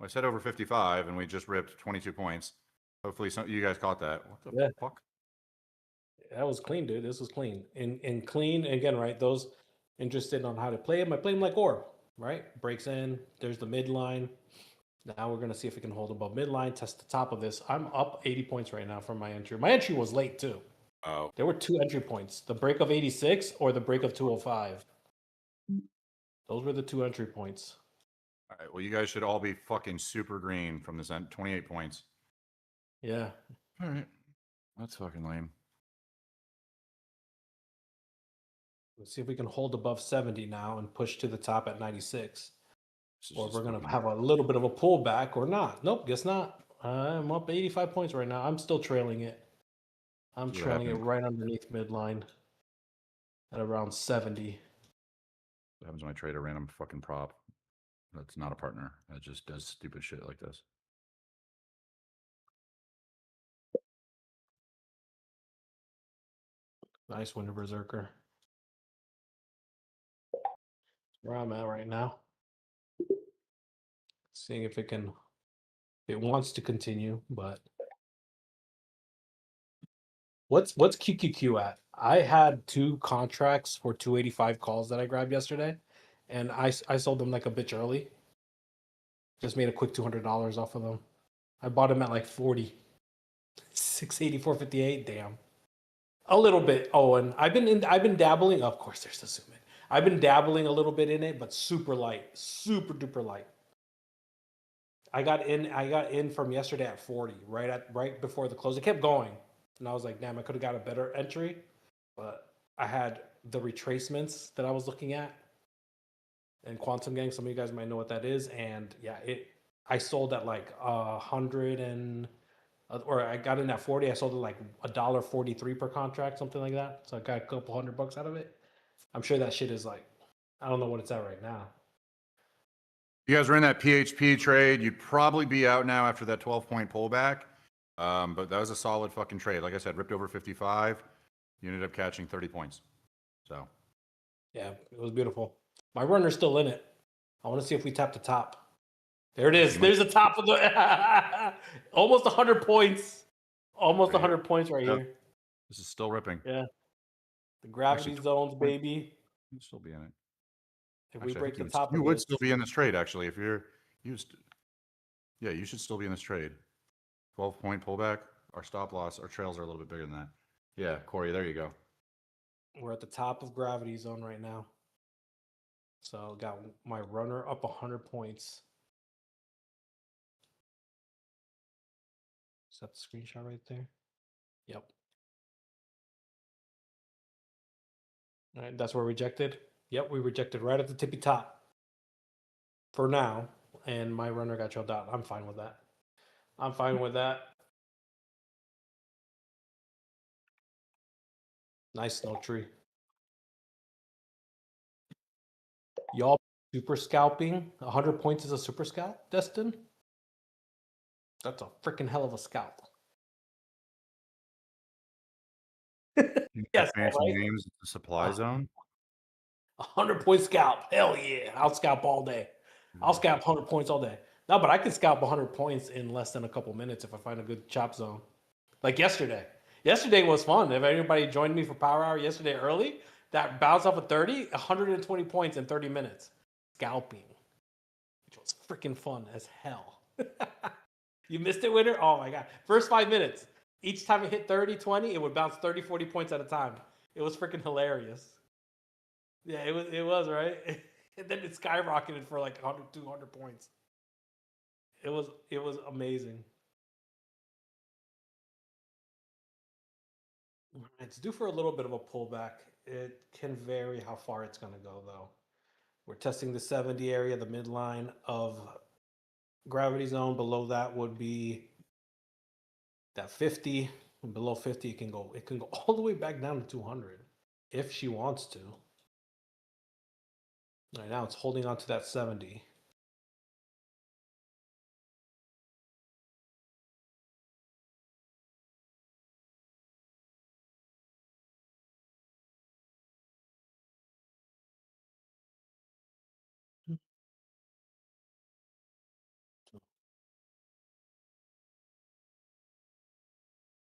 I said over 55 and we just ripped 22 points. Hopefully you guys caught that. What the fuck? That was clean, dude. This was clean. And clean, again, right? Those interested on how to play him, I play him like Orb, right? Breaks in. There's the midline. Now we're going to see if we can hold above midline, test the top of this. I'm up 80 points right now from my entry. My entry was late, too. Oh. There were 2 entry points. The break of 86 or the break of 205. Those were the 2 entry points. All right. Well, you guys should all be fucking super green from this end. 28 points. Yeah. All right. That's fucking lame. Let's see if we can hold above 70 now and push to the top at 96. Or we're going to have a little bit of a pullback or not. Nope, guess not. I'm up 85 points right now. I'm still trailing it. I'm trailing it right underneath midline at around 70. What happens when I trade a random fucking prop? That's not a partner. That just does stupid shit like this. Nice Winter Berserker. Where I'm at right now. Seeing if it can It wants to continue, but what's QQQ at? I had 2 contracts for 285 calls that I grabbed yesterday, and I sold them like a bitch early. Just made a quick $200 off of them. I bought them at like 40. 684.58. Damn. A little bit. Oh, and I've been dabbling. Of course, there's the zoom in. I've been dabbling a little bit in it, but super light, super duper light. I got in from yesterday at 40, right before the close. It kept going, and I was like, damn, I could have got a better entry, but I had the retracements that I was looking at, and Quantum Gang. Some of you guys might know what that is, and yeah, I sold at like 100 and, or I got in at 40. I sold it like $1.43 per contract, something like that. So I got a couple $100 out of it. I'm sure that shit is like, I don't know what it's at right now. You guys were in that PHP trade. You'd probably be out now after that 12-point pullback. But that was a solid fucking trade. Like I said, ripped over 55. You ended up catching 30 points. So, yeah, it was beautiful. My runner's still in it. I want to see if we tap the top. There it is. There's the top of the almost 100 points. Almost 100 points right here. This is still ripping. Yeah. The gravity zones, baby. You'd still be in it. If Actually, we break the you top, you would still be in this trade. Actually, if you're used, yeah, you should still be in this trade. 12-point pullback. Our stop loss, our trails are a little bit bigger than that. Yeah, Corey, there you go. We're at the top of gravity zone right now. So got my runner up 100 points. Is that the screenshot right there? Yep. All right, that's where we rejected. Yep, we rejected right at the tippy top for now, and my runner got trailed out. I'm fine with that. I'm fine with that. Nice snow tree. Y'all super scalping. 100 points is a super scalp, Destin? That's a freaking hell of a scalp. Yes, Fancy right? names, the supply zone. 100-point scalp. Hell yeah. I'll scalp all day. I'll scalp 100 points all day. No, but I can scalp 100 points in less than a couple minutes if I find a good chop zone. Like yesterday. Yesterday was fun. If anybody joined me for Power Hour yesterday early, that bounced off of 30, 120 points in 30 minutes. Scalping. Which was freaking fun as hell. You missed it, Winner? Oh my God. First 5 minutes. Each time it hit 30, 20, it would bounce 30, 40 points at a time. It was freaking hilarious. Yeah, it was, right? And then it skyrocketed for like 100, 200 points. It was amazing. It's due for a little bit of a pullback. It can vary how far it's going to go, though. We're testing the 70 area, the midline of gravity zone. Below that would be that 50. And below 50, it can go all the way back down to 200 if she wants to. Right now, it's holding on to that 70.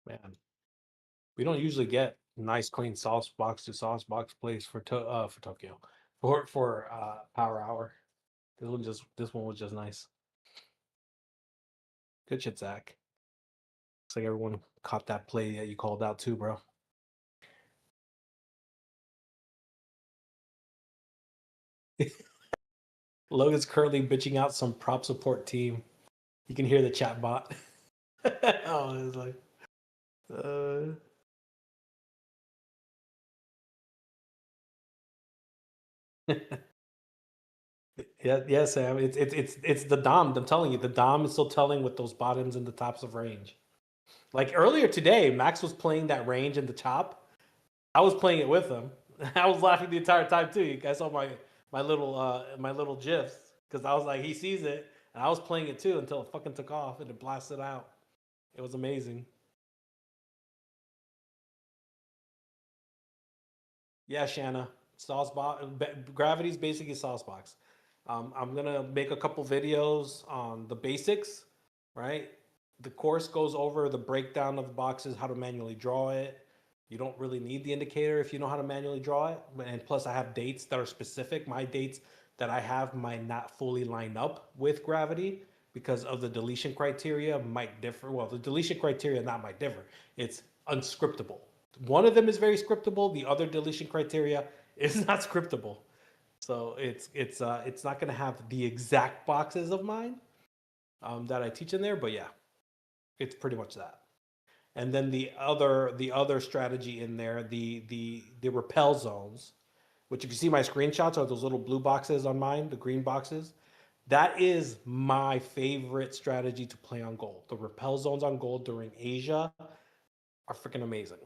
Man, we don't usually get nice clean sauce box to sauce box plays for Tokyo for Power Hour. This one was just nice. Good shit, Zach. Looks like everyone caught that play that you called out too, bro. Logan's currently bitching out some prop support team. You can hear the chat bot. Oh, it's like, yeah, Sam. It's the Dom. I'm telling you, the Dom is still telling with those bottoms and the tops of range. Like earlier today, Max was playing that range and the top. I was playing it with him. I was laughing the entire time too. You guys saw my little gifs because I was like, he sees it, and I was playing it too until it fucking took off and it blasted out. It was amazing. Yeah, Shanna. Saucebox. Gravity's basically Saucebox. I'm gonna make a couple videos on the basics right? The course goes over the breakdown of the boxes, how to manually draw it. You don't really need the indicator if you know how to manually draw it. And plus, I have dates that are specific. My dates that I have might not fully line up with gravity because of the deletion criteria might differ. Well, the deletion criteria not might differ. It's unscriptable. One of them is very scriptable. The other deletion criteria is not scriptable. So it's not going to have the exact boxes of mine that I teach in there, but yeah, it's pretty much that. And then the other strategy in there, the repel zones, which if you see my screenshots are those little blue boxes on mine, the green boxes. That is my favorite strategy to play on gold. The repel zones on gold during Asia are freaking amazing.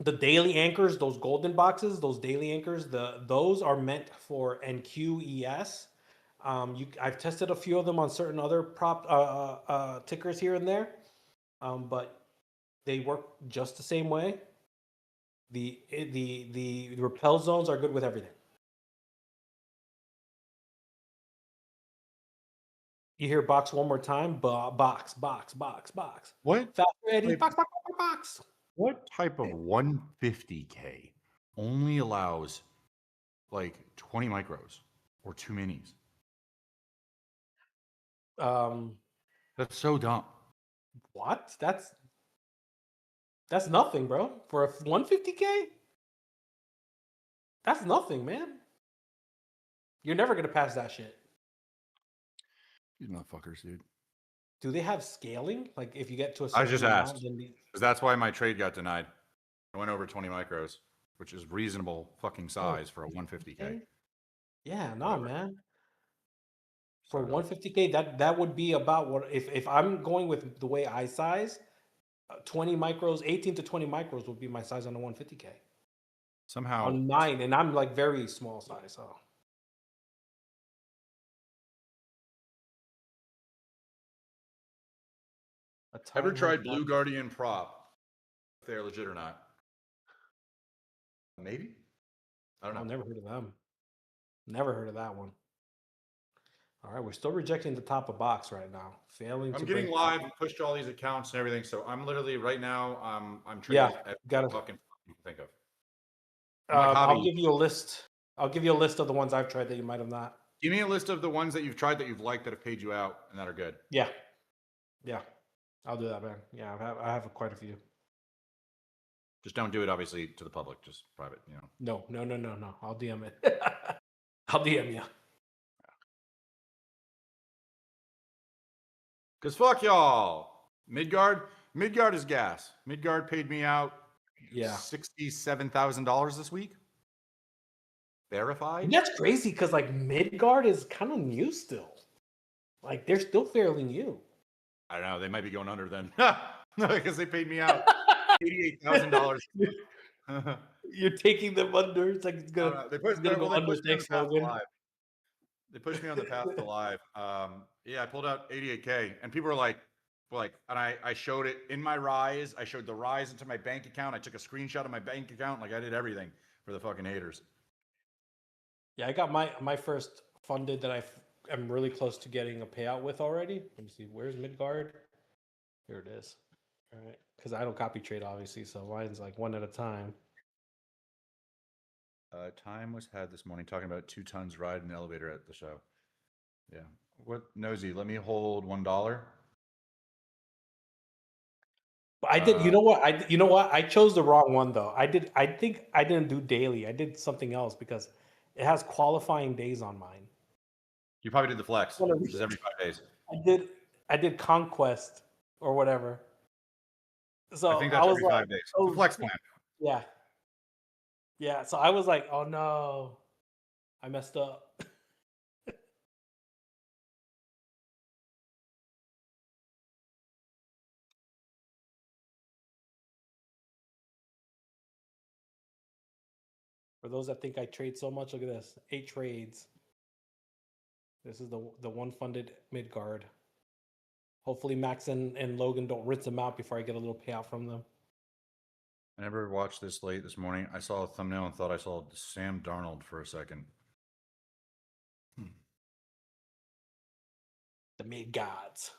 The daily anchors, those golden boxes, those daily anchors, those are meant for NQES. I've tested a few of them on certain other tickers here and there, but they work just the same way. The repel zones are good with everything. You hear box one more time, box. What? Faster Eddie, Wait. box. What type of 150K only allows like 20 micros or 2 minis? That's so dumb. What? That's nothing, bro. For a 150K? That's nothing, man. You're never gonna pass that shit. You motherfuckers, dude. Do they have scaling? Like if you get to a I certain just amount, asked. then Because that's why my trade got denied. I went over 20 micros, which is reasonable fucking size for a 150K. Yeah, nah, man. For So dumb. 150K, that would be about what if I'm going with the way I size, 20 micros, 18 to 20 micros would be my size on a 150K. Somehow, On mine, and I'm like very small size, so. ever tried Blue Guardian Prop? If they're legit or not? Maybe. I don't know. I've never heard of them. Never heard of that one. All right, we're still rejecting the top of box right now. Failing. I'm to getting break live top. and pushed all these accounts and everything, so I'm literally right now. I'm Yeah, trading every gotta. fucking you can think of. I'm like I'll hobby. give you a list. I'll give you a list of the ones I've tried that you might have not. Give me a list of the ones that you've tried that you've liked that have paid you out and that are good. Yeah, I'll do that, man. Yeah, I have quite a few. Just don't do it, obviously, to the public. Just private, you know. No. I'll DM it. I'll DM you. Because fuck y'all. Midgard is gas. Midgard paid me out $67,000 this week. Verified. And that's crazy because like Midgard is kind of new still. Like they're still fairly new. I don't know. They might be going under then. Because they paid me out $88,000. You're taking them under. It's like it's gonna. They pushed me on the path to live. They pushed me on the path to live. Yeah, I pulled out 88K, and people were like, and I showed it in my rise. I showed the rise into my bank account. I took a screenshot of my bank account. Like I did everything for the fucking haters. Yeah, I got my first funded that I'm really close to getting a payout with already. Let me see. Where's Midgard? Here it is. All right, because I don't copy trade obviously, so mine's like one at a time. Time was had this morning talking about 2 tons ride in the elevator at the show. Yeah. What nosy? Let me hold $1. But I did. You know what? You know what? I chose the wrong one though. I think I didn't do daily. I did something else because it has qualifying days on mine. You probably did the flex, which is every 5 days. I did conquest or whatever. So I think that's every 5 like, days. It's a flex plan. Yeah. Yeah. So I was like, oh no, I messed up. For those that think I trade so much, look at this. 8 trades. This is the one funded Midgard. Hopefully Max and Logan don't rinse them out before I get a little payout from them. I never watched this late this morning. I saw a thumbnail and thought I saw Sam Darnold for a second. The mid gods.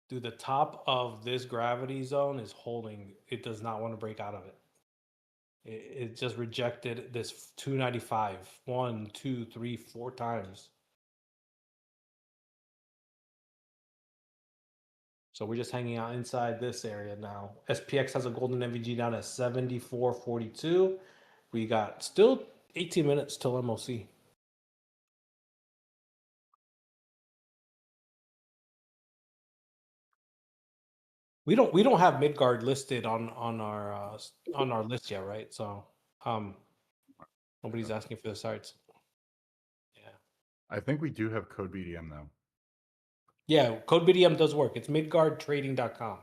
Dude, the top of this gravity zone is holding. It does not want to break out of it. It just rejected this 295 1, 2, 3, 4 times. So we're just hanging out inside this area now. SPX has a golden MVG down at 74.42. We got still 18 minutes till MOC. We don't have Midgard listed on our list yet, right? So nobody's asking for the sites. Yeah. I think we do have code BDM though. Yeah, code BDM does work. It's midgardtrading.com.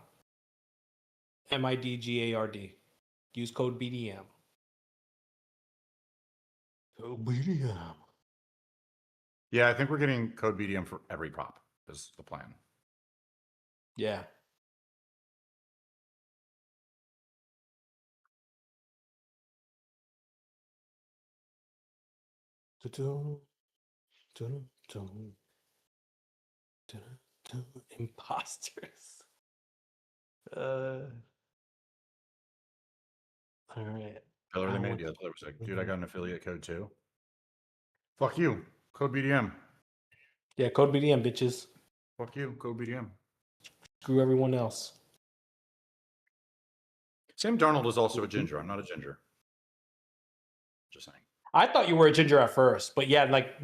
MIDGARD. Use code BDM. Code BDM. Yeah, I think we're getting code BDM for every prop is the plan. Yeah. Imposters. All right. Tell her they made the other was like, dude, I got an affiliate code too. Fuck you. Code BDM. Yeah, code BDM, bitches. Fuck you. Code BDM. Screw everyone else. Sam Darnold is also a ginger. I'm not a ginger. Just saying. I thought you were a ginger at first, but yeah, like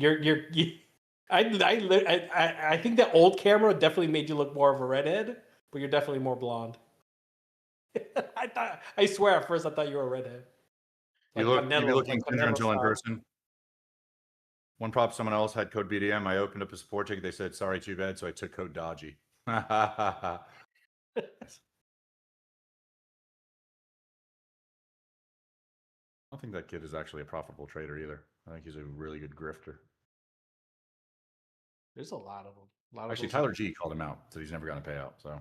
I think the old camera definitely made you look more of a redhead, but you're definitely more blonde. I swear at first I thought you were a redhead. Like you'd be looking ginger until in person. One prop, someone else had code BDM. I opened up a support ticket. They said, sorry, too bad. So I took code dodgy. I don't think that kid is actually a profitable trader either. I think he's a really good grifter. There's a lot of them. Actually, Tyler G called him out, said he's never going to pay out. So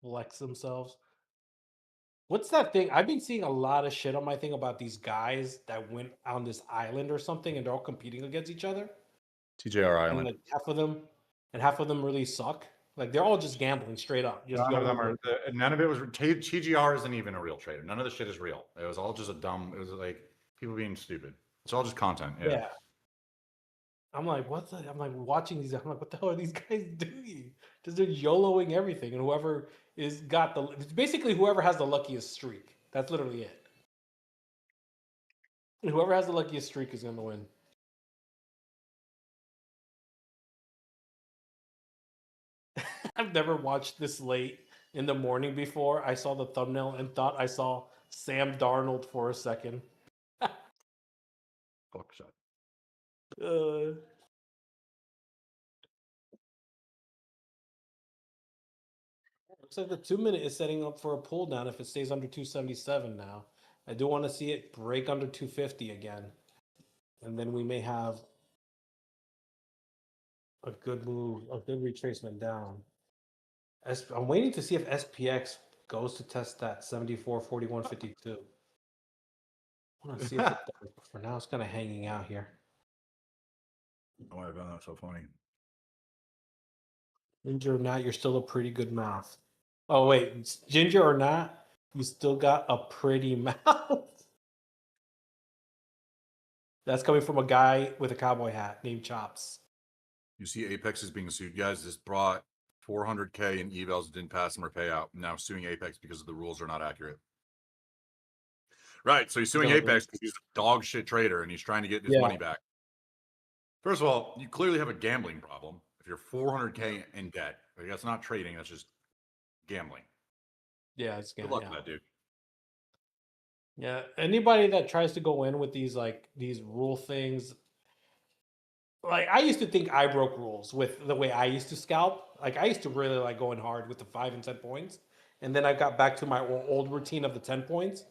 flex themselves. What's that thing? I've been seeing a lot of shit on my thing about these guys that went on this island or something, and they're all competing against each other. TJR Island. And like half of them really suck. Like they're all just gambling straight up. Just none of them are. None of it was. TGR isn't even a real trader. None of the shit is real. It was all just a dumb. It was like people being stupid. It's all just content. Yeah. I'm like, I'm like watching these. I'm like, what the hell are these guys doing? Just they're YOLOing everything, and whoever is got the. It's basically whoever has the luckiest streak. That's literally it. And whoever has the luckiest streak is going to win. I've never watched this late in the morning before. I saw the thumbnail and thought I saw Sam Darnold for a second. Fuck shot. Looks like the 2-minute is setting up for a pull down if it stays under 277 now. I do want to see it break under 250 again. And then we may have a good move, a good retracement down. I'm waiting to see if SPX goes to test that 74.41.52. I want to see if it does. For now, it's kind of hanging out here. Oh, I found that so funny. Ginger or not, you're still a pretty good mouth. Oh, wait. Ginger or not, you still got a pretty mouth. That's coming from a guy with a cowboy hat named Chops. You see Apex is being sued. Guys, this brought 400K in evals, didn't pass them or pay out. Now suing Apex because the rules are not accurate. Right, so he's suing Apex because he's a dog shit trader and he's trying to get his money back. First of all, you clearly have a gambling problem. If you're 400K in debt, like, that's not trading, that's just gambling. Yeah, it's good luck with that, dude. Yeah, anybody that tries to go in with these rule things, like I used to think I broke rules with the way I used to scalp. Like I used to really like going hard with the 5 and 10 points, and then I got back to my old routine of the 10 points.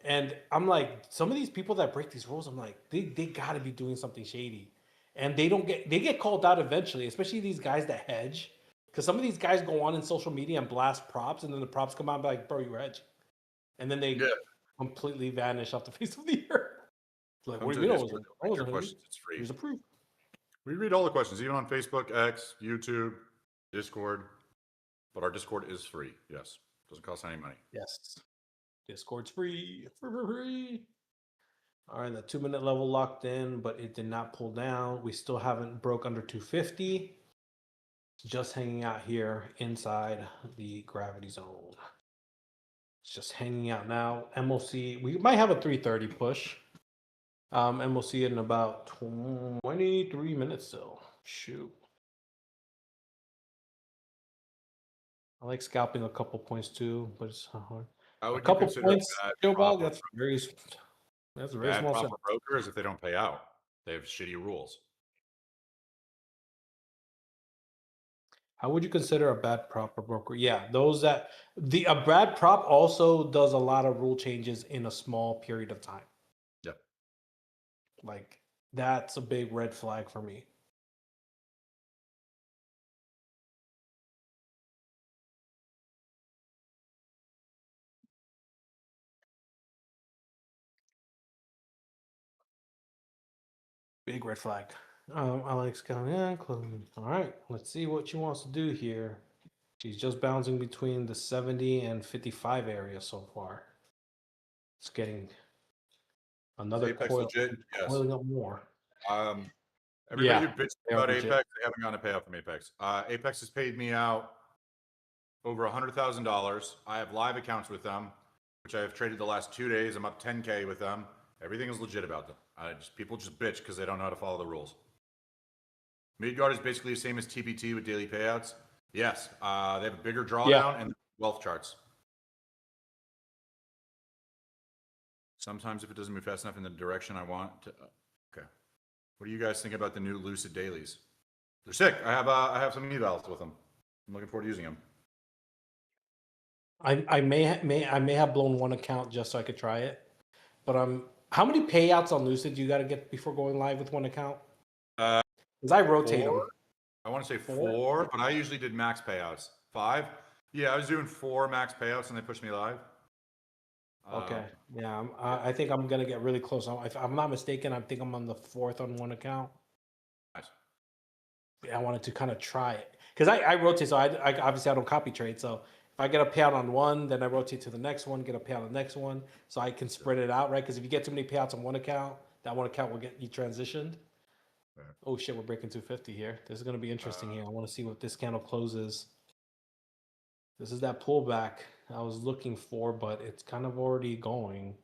And I'm like, some of these people that break these rules, I'm like, they got to be doing something shady, and they get called out eventually, especially these guys that hedge, because some of these guys go on in social media and blast props, and then the props come out and be like, bro, you hedge, and then they completely vanish off the face of the earth. Like, what do you know? Your questions, it's free. Here's a proof. We read all the questions, even on Facebook, X, YouTube, Discord. But our Discord is free. Yes, doesn't cost any money. Yes. Discord's free. Free. All right, the 2-minute level locked in, but it did not pull down. We still haven't broke under 250. Just hanging out here inside the gravity zone. It's just hanging out now. MOC, we might have a 330 push. MOC in about 23 minutes still. Shoot. I like scalping a couple points too, but it's hard. A couple points, Joe Bog, that's a very small proper brokers if they don't pay out. They have shitty rules. How would you consider a bad proper broker? Yeah, those that a bad prop also does a lot of rule changes in a small period of time. Yep. Like that's a big red flag for me. Big red flag. Alex coming in, closing. All right, let's see what she wants to do here. She's just bouncing between the 70 and 55 area so far. It's getting another coiling up more. Everybody who bitched about Apex, they haven't gotten a payout from Apex. Apex has paid me out over $100,000. I have live accounts with them, which I have traded the last 2 days. I'm up 10K with them. Everything is legit about them. People just bitch because they don't know how to follow the rules. Midgard is basically the same as TPT with daily payouts. Yes, they have a bigger drawdown and wealth charts. Sometimes if it doesn't move fast enough in the direction I want to. Okay. What do you guys think about the new Lucid dailies? They're sick. I have some evals with them. I'm looking forward to using them. I may have blown one account just so I could try it, but how many payouts on Lucid do you got to get before going live with one account? Because I rotate them. I want to say 4, but I usually did max payouts. 5? Yeah, I was doing 4 max payouts and they pushed me live. Okay. Yeah, I think I'm gonna get really close. If I'm not mistaken, I think I'm on the 4th on one account. Nice. Yeah, I wanted to kind of try it because I rotate. So I obviously I don't copy trade. So if I get a payout on one, then I rotate to the next one, get a payout on the next one, so I can spread it out, right? Because if you get too many payouts on one account, that one account will get you transitioned. Right. Oh shit, we're breaking 250 here. This is gonna be interesting here. I want to see what this candle closes. This is that pullback I was looking for, but it's kind of already going.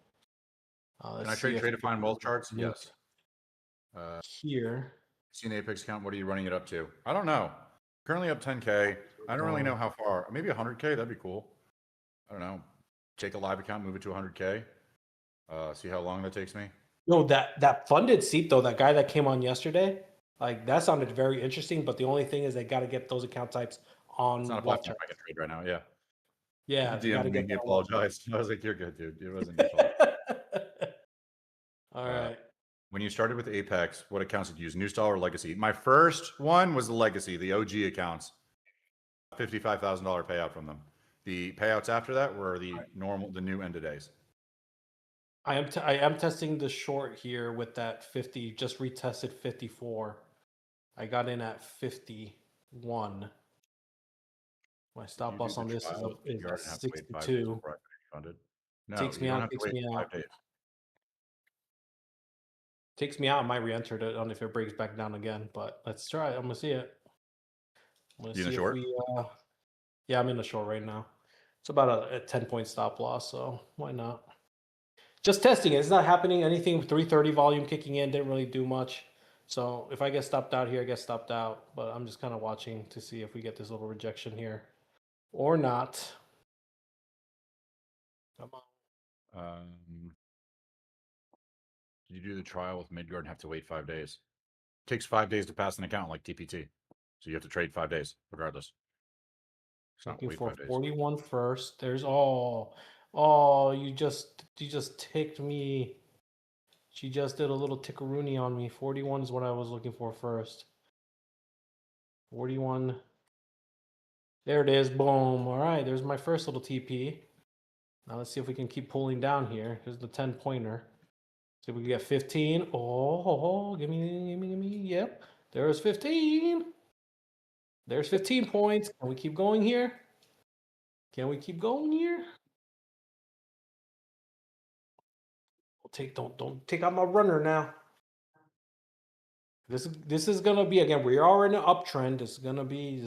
Can I trade to find wealth charts? Yes. Here. See an Apex count. What are you running it up to? I don't know. Currently up 10K. I don't really know how far. Maybe 100K. That'd be cool. I don't know. Take a live account, move it to 100K. See how long that takes me. No, that funded seat though, that guy that came on yesterday, like that sounded very interesting. But the only thing is they got to get those account types on. It's not a platform I can trade right now. Yeah. Yeah. DM me apologized. I was like, "You're good, dude. It wasn't your fault." All right. When you started with Apex, what accounts did you use? New style or legacy? My first one was the legacy, the OG accounts. $55,000 payout from them. The payouts after that were the new end of days. I am testing the short here with that 50. Just retested 54. I got in at 51. My stop loss on this is 62. No, takes me out. Takes me out. I might re-enter it. I don't know if it breaks back down again, but let's try it. I'm gonna see it. You in the short? Yeah, I'm in the short right now. It's about a 10-point stop loss, so why not? Just testing it. It's not happening. Anything 330 volume kicking in didn't really do much. So if I get stopped out here, I get stopped out. But I'm just kind of watching to see if we get this little rejection here or not. Come on. You do the trial with Midgard and have to wait 5 days. It takes 5 days to pass an account like TPT. So you have to trade 5 days regardless. Looking for 41 first. There's you just ticked me. She just did a little tickaroony on me. 41 is what I was looking for first. 41. There it is. Boom. All right. There's my first little TP. Now let's see if we can keep pulling down here. Here's the 10-pointer. See if we can get 15. Oh, give me. Yep. There's 15. There's 15 points. Can we keep going here? Can we keep going here? Don't take out my runner now. This is gonna be, again, we are in an uptrend. This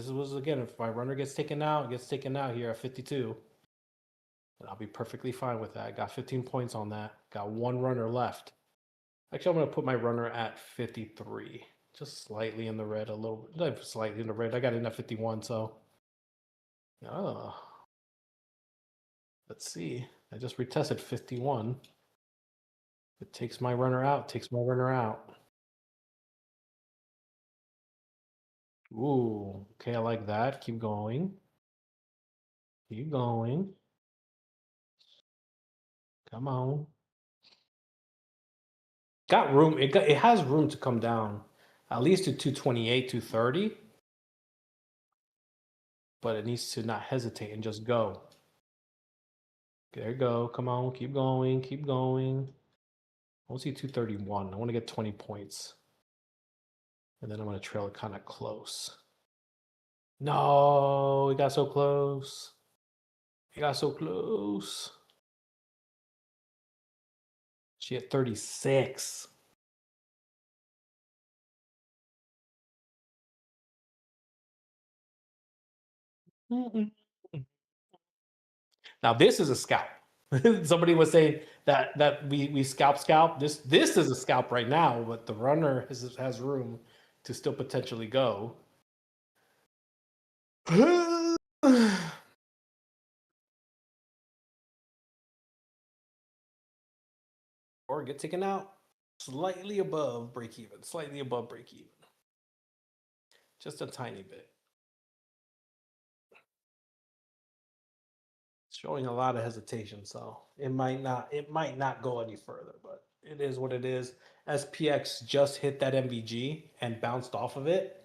was again, if my runner gets taken out, it gets taken out here at 52. And I'll be perfectly fine with that. Got 15 points on that. Got one runner left. Actually, I'm gonna put my runner at 53. Just slightly in the red, a little, not slightly in the red. I got it at 51, so. Oh. Let's see. I just retested 51. It takes my runner out, takes my runner out. Ooh, okay, I like that. Keep going. Keep going. Come on. Got room. It has room to come down at least to 228, 230. But it needs to not hesitate and just go. There you go. Come on, keep going, keep going. I want to see 231. I want to get 20 points. And then I'm going to trail it kind of close. No, we got so close. It got so close. She at 36. Now this is a scalp. Somebody was saying that we scalp. This is a scalp right now, but the runner has room to still potentially go. Or get taken out slightly above break even, slightly above break even. Just a tiny bit. It's showing a lot of hesitation, so it might not go any further, but it is what it is. SPX just hit that MVG and bounced off of it.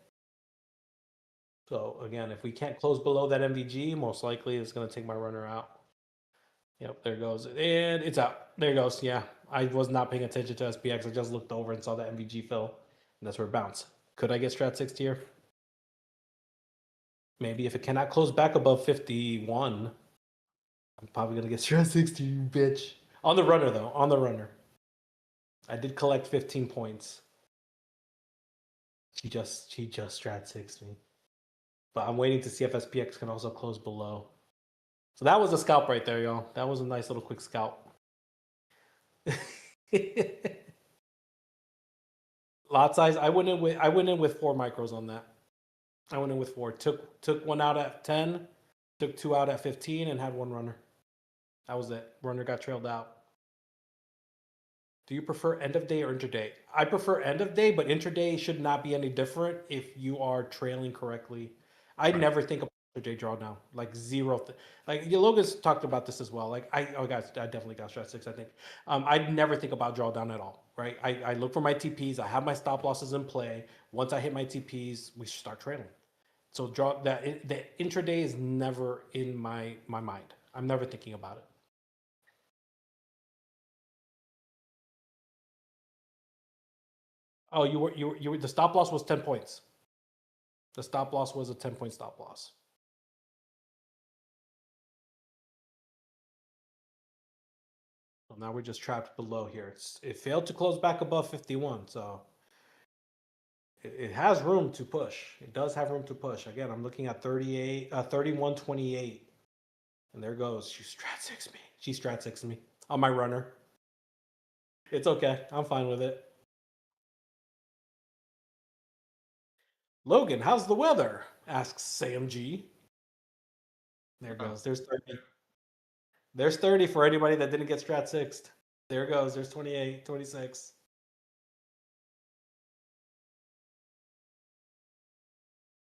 So again, if we can't close below that MVG, most likely it's going to take my runner out. Yep, there goes. And it's out. There goes. Yeah, I was not paying attention to SPX. I just looked over and saw that MVG fill, and that's where it bounced. Could I get strat 60 here? Maybe if it cannot close back above 51, I'm probably going to get strat 60, you bitch. On the runner, though. On the runner. I did collect 15 points. She just strat 6 me. But I'm waiting to see if SPX can also close below. So that was a scalp right there, y'all. That was a nice little quick scalp. Lot size. I went in with 4 micros on that. I went in with 4. Took one out at 10, took 2 out at 15, and had 1 runner. That was it. Runner got trailed out. Do you prefer end of day or intraday? I prefer end of day, but intraday should not be any different if you are trailing correctly. I never think about intraday drawdown, like zero. Like Logan's talked about this as well. Like I definitely got strat 6. I think I never think about drawdown at all. Right? I look for my TPs. I have my stop losses in play. Once I hit my TPs, we start trailing. So the intraday is never in my mind. I'm never thinking about it. Oh, you were the stop loss was 10 points. The stop loss was a 10-point stop loss. So now we're just trapped below here. It failed to close back above 51, so it has room to push. It does have room to push. Again, I'm looking at 31.28. And there goes. She strat 6 me. She strat 6 me on my runner. It's okay. I'm fine with it. Logan, how's the weather? Asks Sam G. There goes. There's 30. There's 30 for anybody that didn't get strat 6'd. There goes. There's 28, 26.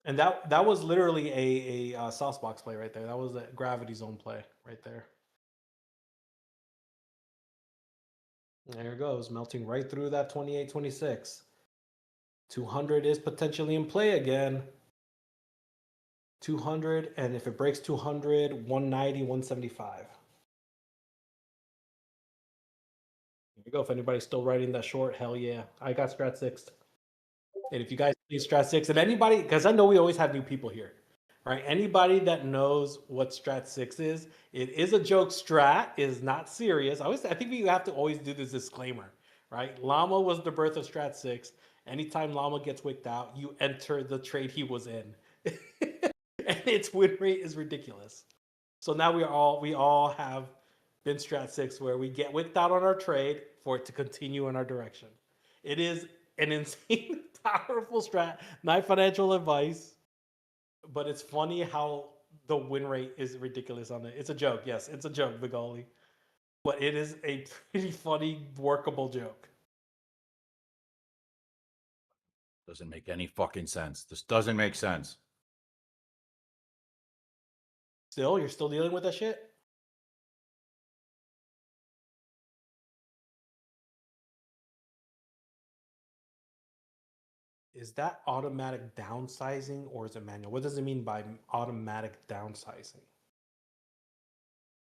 And that was literally a sauce box play right there. That was a gravity zone play right there. There it goes, melting right through that 28, 26. 200 is potentially in play again. 200, and if it breaks 200, 190, 175. There you go. If anybody's still writing that short, hell yeah. I got strat 6'd. And if you guys play Strat 6, and anybody, because I know we always have new people here, right? Anybody that knows what Strat 6 is, it is a joke. Strat is not serious. I think we have to always do this disclaimer, right? Llama was the birth of Strat 6. Anytime Llama gets wicked out, you enter the trade he was in. And its win rate is ridiculous. So now we all have been Strat 6 where we get wicked out on our trade for it to continue in our direction. It is an insane, powerful strat, not financial advice, but it's funny how the win rate is ridiculous on it. It's a joke, yes, it's a joke, Bigali, but it is a pretty funny, workable joke. Doesn't make any fucking sense. This doesn't make sense. Still, you're still dealing with that shit? Is that automatic downsizing or is it manual? What does it mean by automatic downsizing?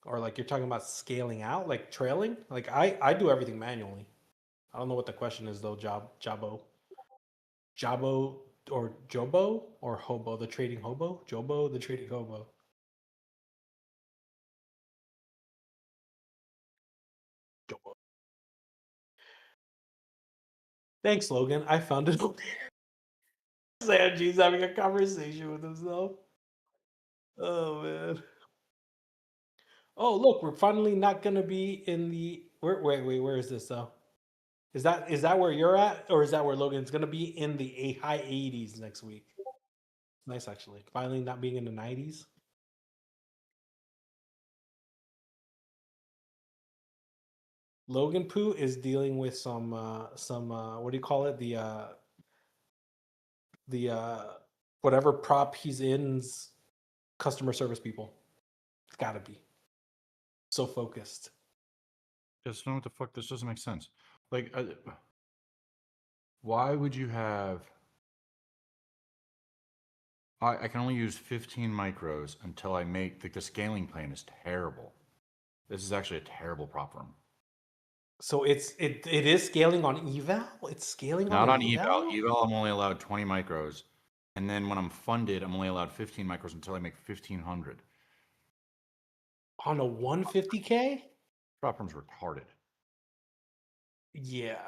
Or like you're talking about scaling out, like trailing? Like I do everything manually. I don't know what the question is though, Jabo or Jobo or Hobo, the trading hobo? Jobo, the trading hobo. Jobo. Thanks, Logan. I found it. Sanji's having a conversation with himself. Oh man. Oh look, we're finally not gonna be in the wait, where is this though? Is that where you're at, or is that where Logan's gonna be in the high 80s next week? Nice actually. Finally not being in the 90s. Logan Poo is dealing with some what do you call it? The whatever prop he's in's customer service people. It's gotta be. So focused. Just know what the fuck. This doesn't make sense. Like, why would you have? I can only use 15 micros until I make the scaling plan is terrible. This is actually a terrible prop firm. So it is scaling on eval. It's scaling Not on on eval. Eval, I'm only allowed 20 micros, and then when I'm funded, I'm only allowed 15 micros until I make 1500. On a 150K. Prop firm's retarded. Yeah.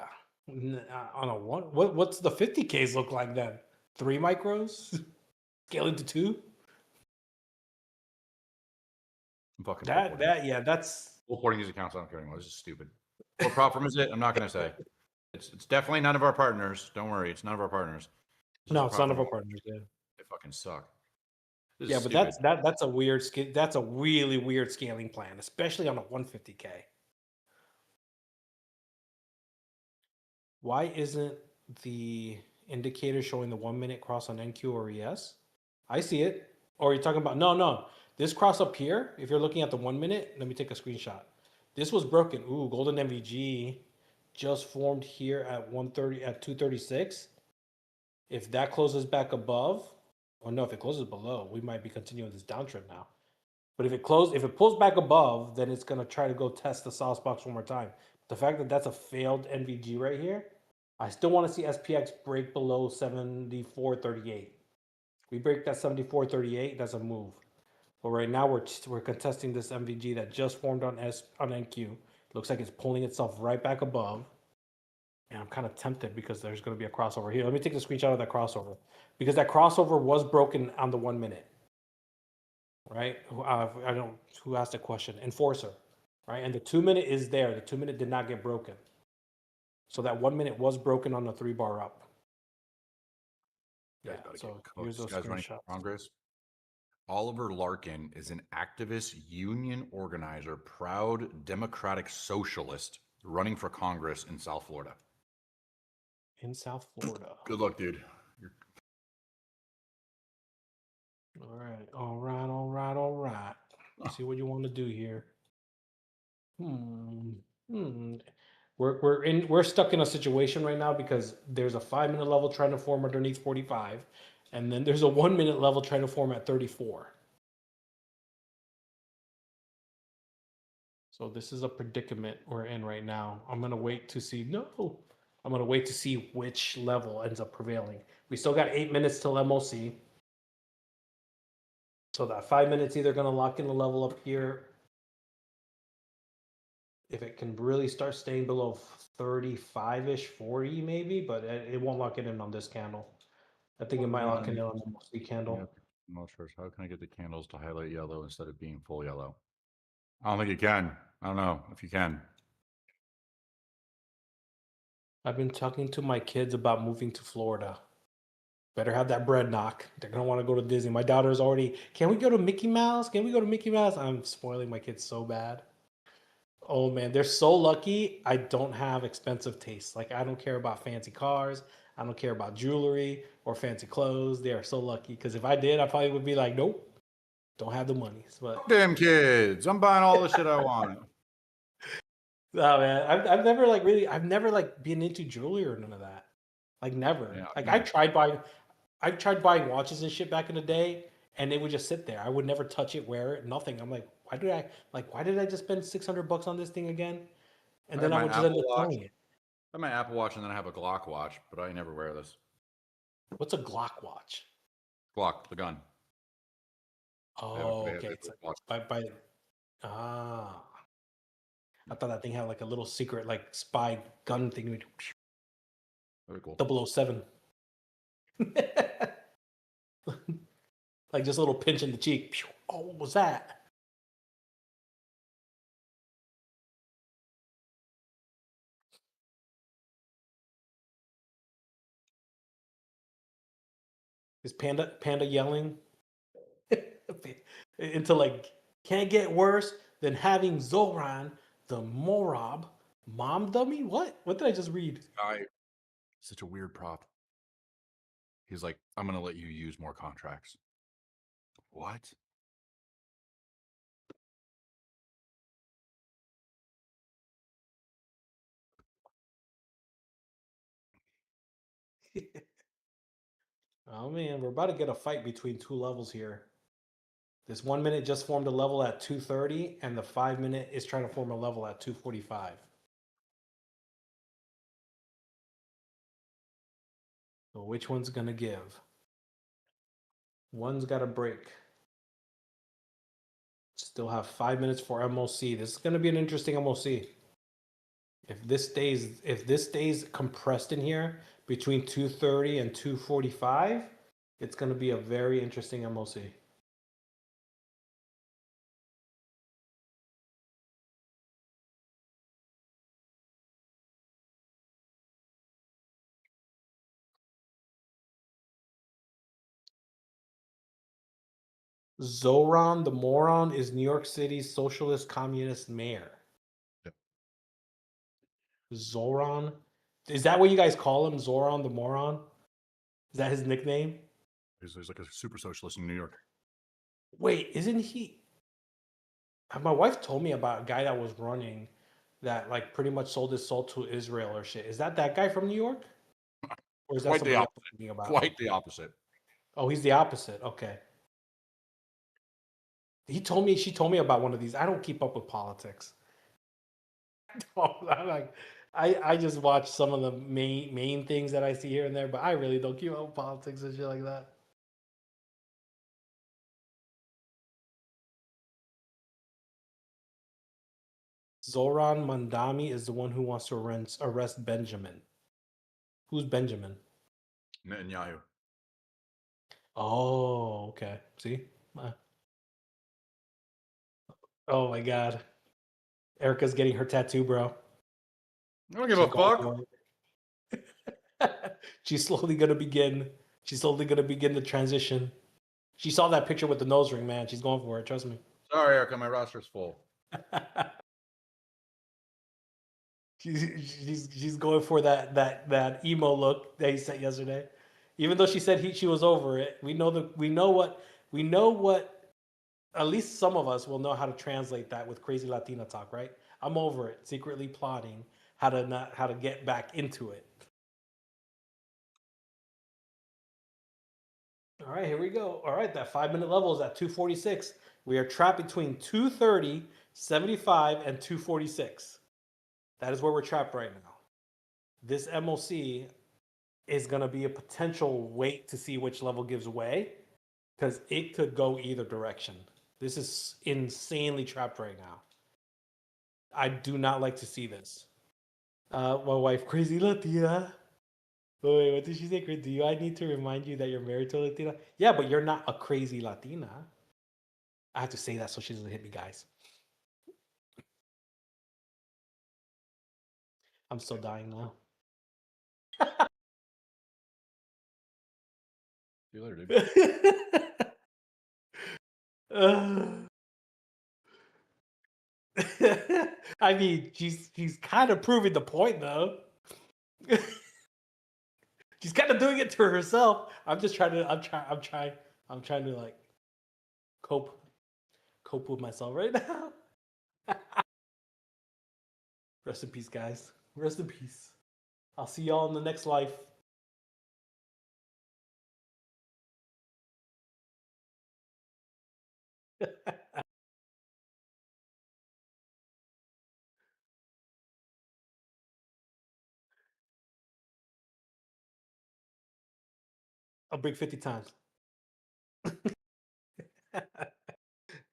On a one, what's the 50Ks look like then? 3 micros, scaling to 2. I'm fucking That's reporting these accounts. I don't care anymore. This is stupid. What prop firm is it? I'm not gonna say. It's definitely none of our partners. Don't worry, it's none of our partners. no, it's none of our partners. Yeah, They fucking suck. This yeah, is but stupid. that's a weird that's a really weird scaling plan, especially on a 150K. Why isn't the indicator showing the 1 minute cross on NQ or ES? I see it. Or you're talking about no. This cross up here, if you're looking at the 1 minute, let me take a screenshot. This was broken. Ooh, golden MVG just formed here at 130 at 236. If that closes back above, or no, if it closes below, we might be continuing this downtrend now. But if it pulls back above, then it's gonna try to go test the sauce box one more time. The fact that that's a failed NVG right here, I still want to see SPX break below 74.38. We break that 74.38, that's a move. But right now we're contesting this MVG that just formed on NQ. Looks like it's pulling itself right back above. And I'm kind of tempted because there's going to be a crossover here. Let me take a screenshot of that crossover, because that crossover was broken on the 1 minute. Right? I don't. Who asked the question? Enforcer, right? And the 2 minute is there. The 2 minute did not get broken. So that 1 minute was broken on the 3 bar up. Yeah. So here's those screenshots. Congress. Oliver Larkin is an activist, union organizer, proud democratic socialist running for Congress in South Florida. In South Florida. Good luck, dude. All right. See what you want to do here. We're stuck in a situation right now because there's a 5 minute level trying to form underneath 45, and then there's a 1 minute level trying to form at 34. So this is a predicament we're in right now. I'm gonna wait to see. No, I'm gonna wait to see which level ends up prevailing. We still got 8 minutes till MOC. So that 5 minutes either gonna lock in the level up here. If it can really start staying below 35-ish, 40 maybe, but it won't lock it in on this candle. I think it might lock it in on the MOC candle. Yeah, I'm not sure. How can I get the candles to highlight yellow instead of being full yellow? I don't think you can. I don't know if you can. I've been talking to my kids about moving to Florida. Better have that bread knock. They're gonna want to go to Disney. My daughter's already, can we go to Mickey Mouse? Can we go to Mickey Mouse? I'm spoiling my kids so bad. Oh man, they're so lucky I don't have expensive tastes. Like I don't care about fancy cars. I don't care about jewelry or fancy clothes. They are so lucky because if I did, I probably would be like, nope, don't have the money. But Damn kids. I'm buying all the shit I want. no, man, I've never like really, I've never like been into jewelry or none of that. Like never. Yeah, Like yeah. I tried buying watches and shit back in the day, and it would just sit there. I would never touch it, wear it, nothing. I'm like, why did I just spend $600 on this thing again? And then I would just end up throwing it. I have my Apple Watch and then I have a Glock watch, but I never wear this. What's a Glock watch? Glock, the gun. Oh, They have okay. this It's watch. like I thought that thing had like a little secret like spy gun thing. Very cool. 007. Like just a little pinch in the cheek. Pew. Oh, what was that? Is Panda yelling into like can't get worse than having Zoran the Morab mom dummy? What did I just read? Guy, such a weird prop. He's like, I'm gonna let you use more contracts. What? Oh man, we're about to get a fight between two levels here. This 1 minute just formed a level at 230, and the 5 minute is trying to form a level at 245. So which one's gonna give? One's got to break. Still have 5 minutes for MOC. This is gonna be an interesting MOC. If this stays compressed in here between 230 and 245, it's gonna be a very interesting MOC. Zoran the Moron is New York City's socialist communist mayor. Yep. Zoran? Is that what you guys call him? Zoran the Moron? Is that his nickname? He's like a super socialist in New York. Wait, isn't he? My wife told me about a guy that was running that like pretty much sold his soul to Israel or shit. Is that guy from New York? Or is that Quite the somebody else I'm opposite. thinking about? Quite the opposite. Oh, he's the opposite. Okay. She told me about one of these. I don't keep up with politics. I just watch some of the main things that I see here and there, but I really don't keep up with politics and shit like that. Zoran Mandami is the one who wants to arrest Benjamin. Who's Benjamin? Netanyahu. Oh, okay. See? Oh my god. Erica's getting her tattoo, bro. I don't give a fuck. She's slowly gonna begin the transition. She saw that picture with the nose ring, man. She's going for it, trust me. Sorry, Erica, my roster's full. She's going for that emo look that he sent yesterday. Even though she said she was over it, we know what at least some of us will know how to translate that with crazy Latina talk, right? I'm over it, secretly plotting how to get back into it. All right, here we go. All right, that 5 minute level is at 246. We are trapped between 230, 75, and 246. That is where we're trapped right now. this MOC is going to be a potential wait to see which level gives way, because it could go either direction. This is insanely trapped right now. I do not like to see this. My wife, crazy Latina. Wait, what did she say? Do I need to remind you that you're married to a Latina? Yeah, but you're not a crazy Latina. I have to say that so she doesn't hit me, guys. I'm still dying now. See you later, dude. I mean, she's kind of proving the point though. She's kind of doing it to herself. I'm trying to like cope with myself right now. Rest in peace, guys. Rest in peace. I'll see y'all in the next life. A big 50 times.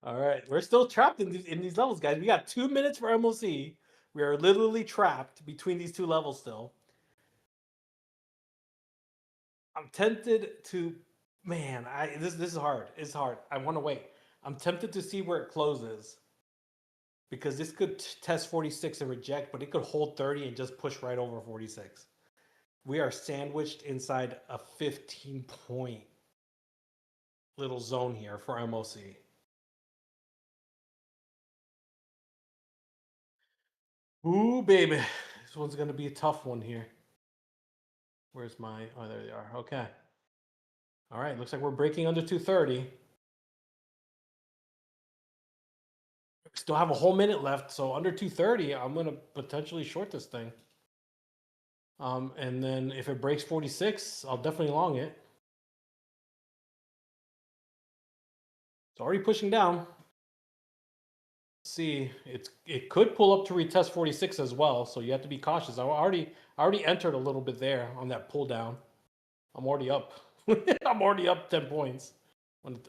All right, we're still trapped in these levels, guys. We got 2 minutes for MOC. We are literally trapped between these two levels still. I'm tempted to, man. This is hard. It's hard. I want to wait. I'm tempted to see where it closes, because this could test 46 and reject, but it could hold 30 and just push right over 46. We are sandwiched inside a 15-point little zone here for MOC. Ooh, baby. This one's going to be a tough one here. Where's my... Oh, there they are. Okay. All right. Looks like we're breaking under 230. Still have a whole minute left. So under 230, I'm going to potentially short this thing. And then if it breaks 46, I'll definitely long it. It's already pushing down. Let's see, it could pull up to retest 46 as well, so you have to be cautious. I already entered a little bit there on that pull down. I'm already up. I'm already up 10 points.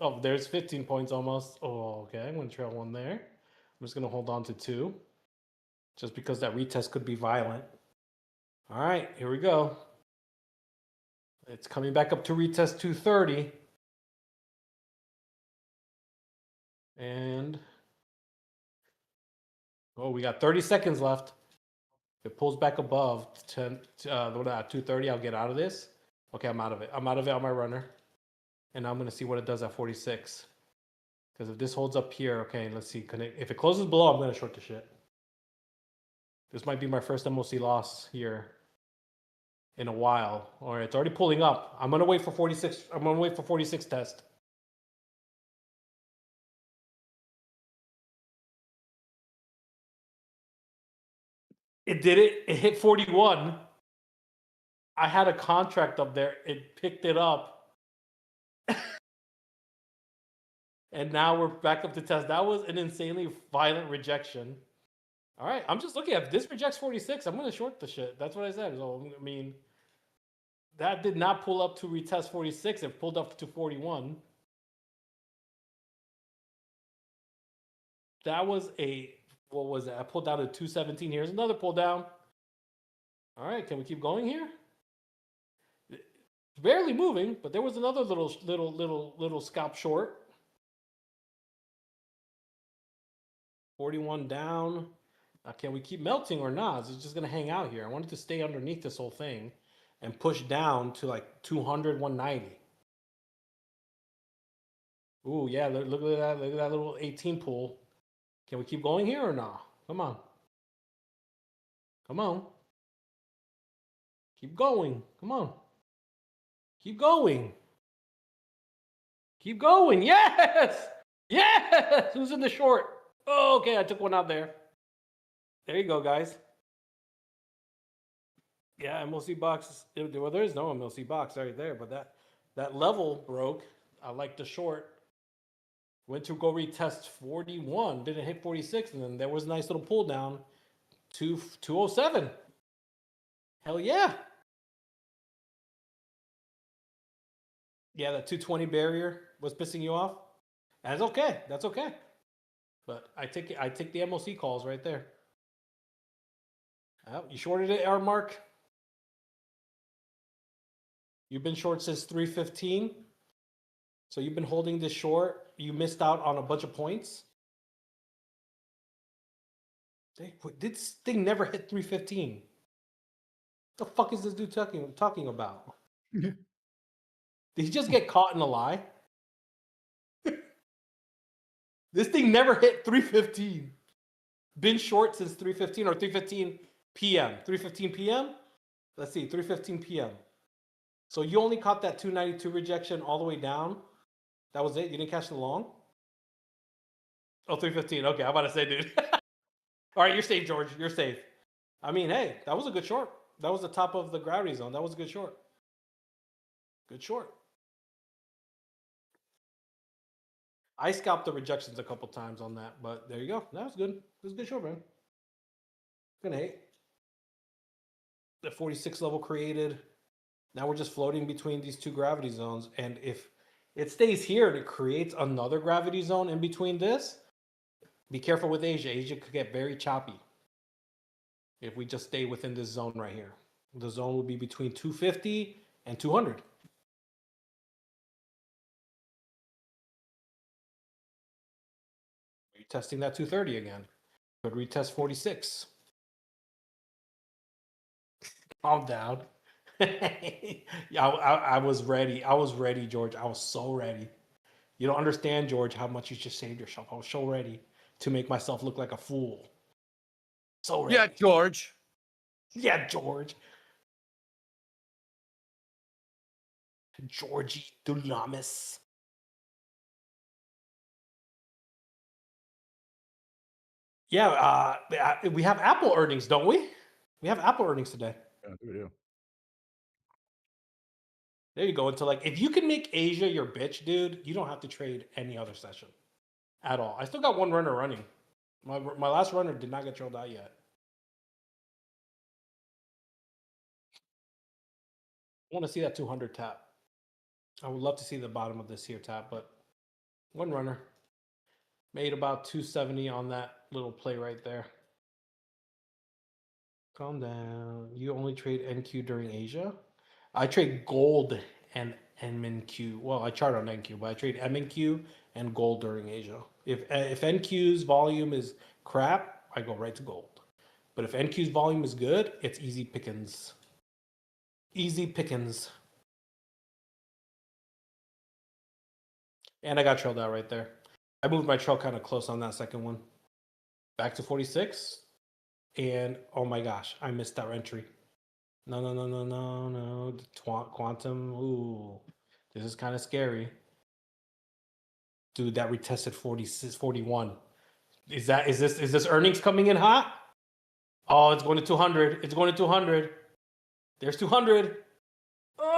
Oh, there's 15 points almost. Oh, okay. I'm going to trail one there. I'm just going to hold on to 2, just because that retest could be violent. All right, here we go. It's coming back up to retest 230. And oh, we got 30 seconds left. If it pulls back above 230, I'll get out of this. Okay, I'm out of it. I'm out of it on my runner. And I'm going to see what it does at 46. Because if this holds up here, okay, let's see. If it closes below, I'm going to short the shit. This might be my first MOC loss here in a while. All right, it's already pulling up. I'm going to wait for 46. I'm going to wait for 46 test. It did it. It hit 41. I had a contract up there. It picked it up. And now we're back up to test. That was an insanely violent rejection. All right, I'm just looking at, if this rejects 46, I'm going to short the shit. That's what I said. So, I mean, that did not pull up to retest 46. It pulled up to 41. That was a... What was that? I pulled down to 217. Here's another pull down. All right, can we keep going here? It's barely moving, but there was another little scalp short. 41 down. Can we keep melting or not? Is it just gonna hang out here? I wanted to stay underneath this whole thing and push down to like 200, 190. Ooh, yeah, look at that. Look at that little 18 pull. Can we keep going here or not? Come on. Come on. Keep going. Come on. Keep going. Keep going. Yes! Yes! Who's in the short? Oh, okay, I took one out there. There you go, guys. Yeah, MLC box. Well, there is no MLC box right there, but that level broke. I like the short. Went to go retest 41, didn't hit 46, and then there was a nice little pull down to 207. Hell yeah. Yeah, that 220 barrier was pissing you off. That's okay. That's okay. But I take the MOC calls right there. Oh, you shorted it, R Mark. You've been short since 315. So you've been holding this short. You missed out on a bunch of points. This thing never hit 315. What the fuck is this dude talking about? Did he just get caught in a lie? This thing never hit 315. Been short since 315 or 315 p.m. 315 p.m. Let's see, 315 p.m. So you only caught that 292 rejection all the way down. That was it. You didn't catch the long. Oh, 315. Okay, I'm about to say, dude. All right, you're safe, George. You're safe. I mean, hey, that was a good short. That was the top of the gravity zone. That was a good short. Good short. I scalped the rejections a couple times on that, but there you go. That was good. It was a good short, man. Gonna hate. The 46 level created. Now we're just floating between these two gravity zones. And if it stays here and it creates another gravity zone in between this, be careful with Asia. Asia could get very choppy if we just stay within this zone right here. The zone will be between 250 and 200. Retesting that 230 again. Could retest 46. Calm down. Yeah, I was ready. I was ready, George. I was so ready. You don't understand, George, how much you just saved yourself. I was so ready to make myself look like a fool. So ready. Yeah, George. Yeah, George. Georgie Dunamis. Yeah, we have Apple earnings, don't we? We have Apple earnings today. Yeah, we do. There you go. Into like, if you can make Asia your bitch, dude, you don't have to trade any other session at all. I still got one runner running. My last runner did not get trailed out yet. I want to see that 200 tap. I would love to see the bottom of this here tap, but one runner made about 270 on that little play right there. Calm down. You only trade NQ during Asia? I trade gold and MNQ. Well, I chart on NQ, but I trade MNQ and gold during Asia. If NQ's volume is crap, I go right to gold. But if NQ's volume is good, it's easy pickings. Easy pickings. And I got trailed out right there. I moved my trail kind of close on that second one. Back to 46. And oh my gosh, I missed that entry. No. Quantum. Ooh, this is kind of scary. Dude, that retested 41. Is this earnings coming in hot? Oh, it's going to 200. It's going to 200. There's 200. Oh,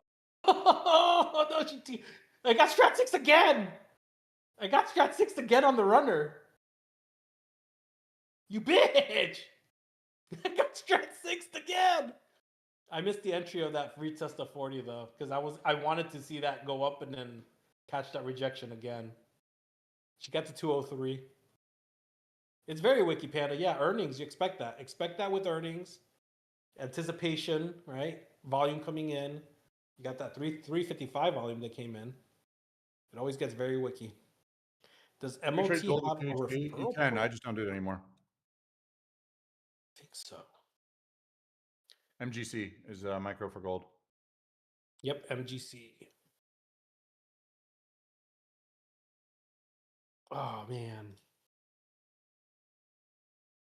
no, I got strat 6 again. I got strat 6 again on the runner. You bitch. I got strat 6 again. I missed the entry of that retest of 40 though, because I wanted to see that go up and then catch that rejection again. She got to 203. It's very Wiki Panda. Yeah, earnings. You expect that. Expect that with earnings. Anticipation, right? Volume coming in. You got that 355 volume that came in. It always gets very Wiki. Does MOT have a referral? You can. I just don't do it anymore. I think so. MGC is micro for gold. Yep, MGC. Oh, man.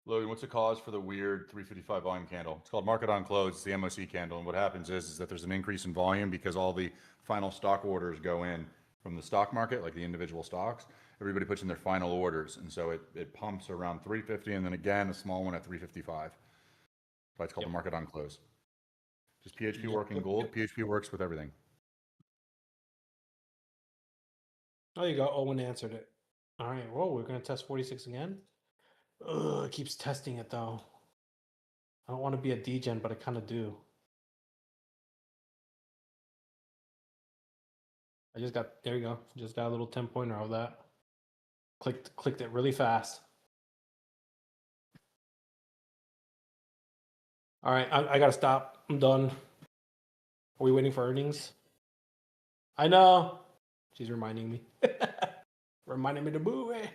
Logan, what's the cause for the weird 355 volume candle? It's called market on close. It's the MOC candle. And what happens is that there's an increase in volume because all the final stock orders go in from the stock market, like the individual stocks. Everybody puts in their final orders. And so it pumps around 350 and then again, a small one at 355. That's it's called the market on close. Does PHP work in gold? PHP works with everything. Oh, you go. Owen answered it. All right. Well, we're going to test 46 again. Ugh, it keeps testing it though. I don't want to be a degen, but I kind of do. I just got, there you go. Just got a little 10-pointer of that. Clicked it really fast. All right, I gotta stop. I'm done. Are we waiting for earnings? I know. She's reminding me. Reminding me to move it.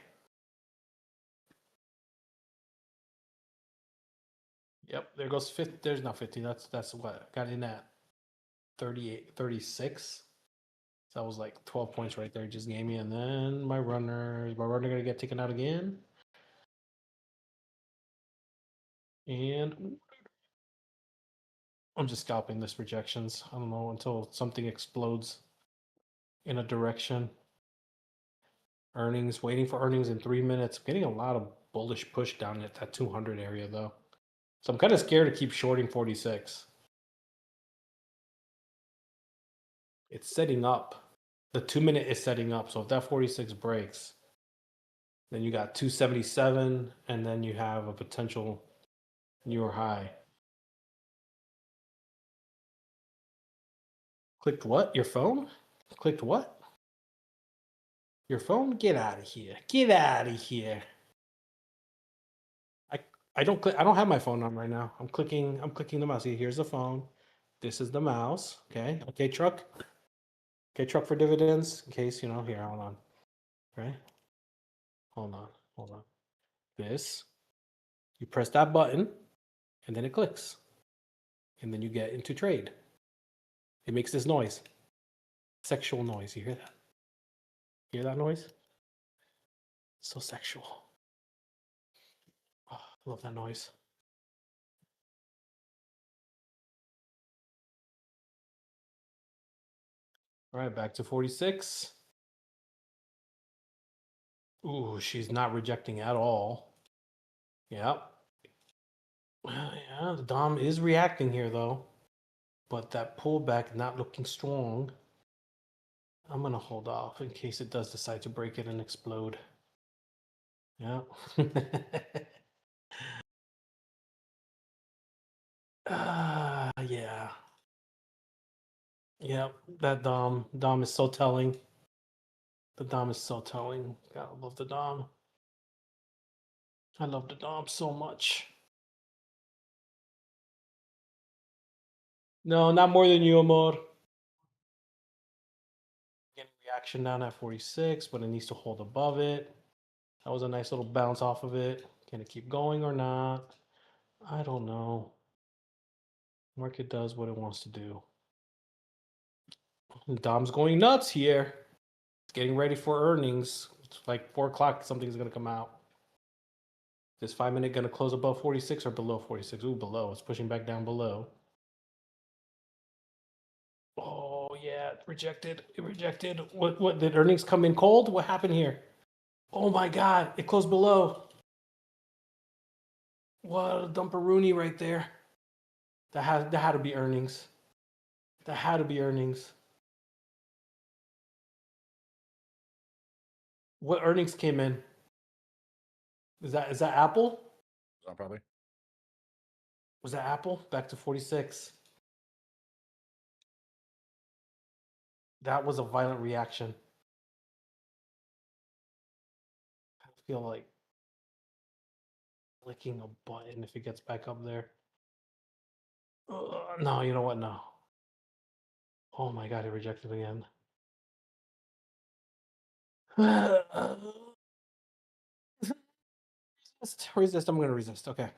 Yep, there goes 50. There's not 50. That's what I got in at 38, 36. So that was like 12 points right there. Just gave me, and then my runner. Is my runner gonna get taken out again? And I'm just scalping this projections. I don't know until something explodes in a direction. Earnings, waiting for earnings in 3 minutes. I'm getting a lot of bullish push down at that 200 area though. So I'm kind of scared to keep shorting 46. It's setting up. The 2 minute is setting up. So if that 46 breaks, then you got 277, and then you have a potential newer high. Clicked what? Your phone? Clicked what? Your phone? Get out of here. Get out of here. I don't click, I don't have my phone on right now. I'm clicking the mouse. See, here's the phone. This is the mouse. Okay. Okay, truck. Okay, truck for dividends. In case, here, hold on. Right? Hold on. This. You press that button, and then it clicks. And then you get into trade. It makes this noise. Sexual noise. You hear that? Hear that noise? So sexual. Oh, I love that noise. All right, back to 46. Ooh, she's not rejecting at all. Yep. Yeah, the Dom is reacting here though. But that pullback not looking strong. I'm gonna hold off in case it does decide to break it and explode. Yeah. Yeah. Yeah, that Dom is so telling. The Dom is so telling. Gotta love the Dom. I love the Dom so much. No, not more than you, Amor. Getting reaction down at 46, but it needs to hold above it. That was a nice little bounce off of it. Can it keep going or not? I don't know. Market does what it wants to do. Dom's going nuts here. It's getting ready for earnings. It's like 4 o'clock. Something's going to come out. Is 5 minute going to close above 46 or below 46? Ooh, below. It's pushing back down below. Oh, yeah. It rejected. It rejected. What did earnings come in cold? What happened here? Oh, my God. It closed below. What a dumperoonie right there. That had to be earnings. That had to be earnings. What earnings came in? Is that Apple? Probably. Was that Apple? Back to 46. That was a violent reaction. I feel like clicking a button if it gets back up there. No, you know what? No. Oh my God, it rejected again. Resist. I'm going to resist. Okay.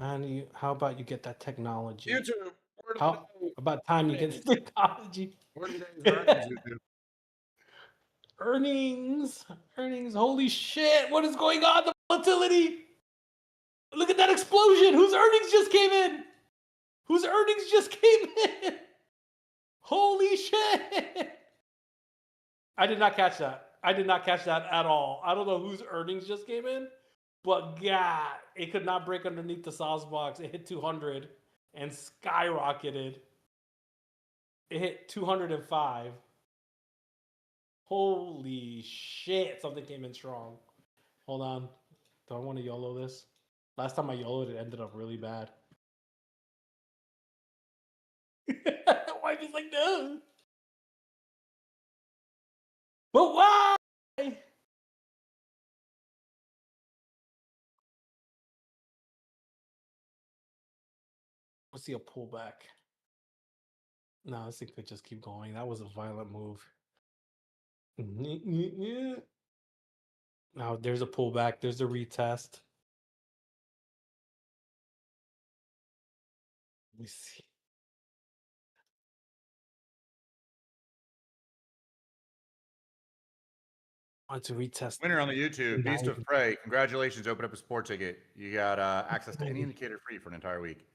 And how about you get that technology? YouTube. How about time you get the technology? Earnings. Holy shit. What is going on? The volatility. Look at that explosion. Whose earnings just came in? Holy shit. I did not catch that. At all. I don't know whose earnings just came in, but God, it could not break underneath the sauce box. It hit 200 and skyrocketed. It hit 205. Holy shit, something came in strong. Hold on. Do I want to YOLO this? Last time I YOLO'd, it ended up really bad. Wife is like, no. But why? Let's see a pullback. No, this thing could just keep going. That was a violent move. Now there's a pullback. There's a retest. Let me see. Want to retest. Winner on the YouTube, Beast of 90. Prey. Congratulations, open up a sport ticket. You got access to any indicator free for an entire week.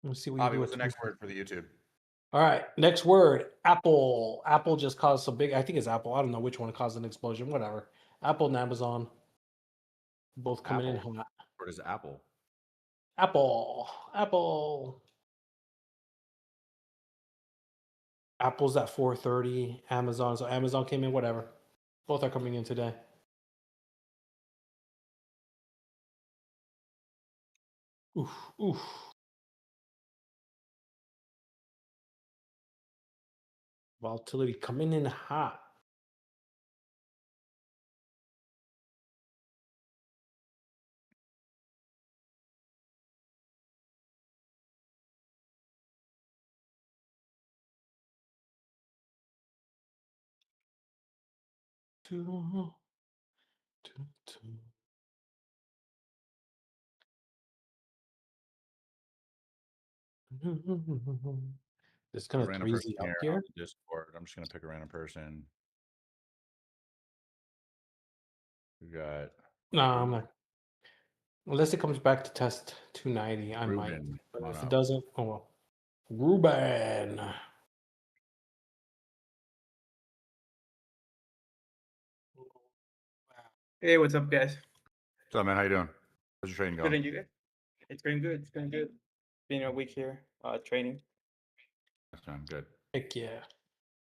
Let's see what Bobby, you do what's the with next word for the YouTube? All right, next word, Apple. Apple just caused some big, I think it's Apple. I don't know which one caused an explosion, whatever. Apple and Amazon both coming in hot. What is Apple? Apple. Apple's at 430, Amazon. So Amazon came in, whatever. Both are coming in today. Oof. Volatility coming in hot. Two. It's kind of Random person crazy up here on here. the Discord. I'm just gonna pick a random person. We got No, I'm not. Unless it comes back to test 290, I might. Ruben. But Come on if it up. doesn't, oh well. Ruben. Hey, what's up, guys? What's up, man? How you doing? How's your training Good, going? and you guys? It's going good. It's going good. Been a week here, training. That's done. Good. Heck yeah.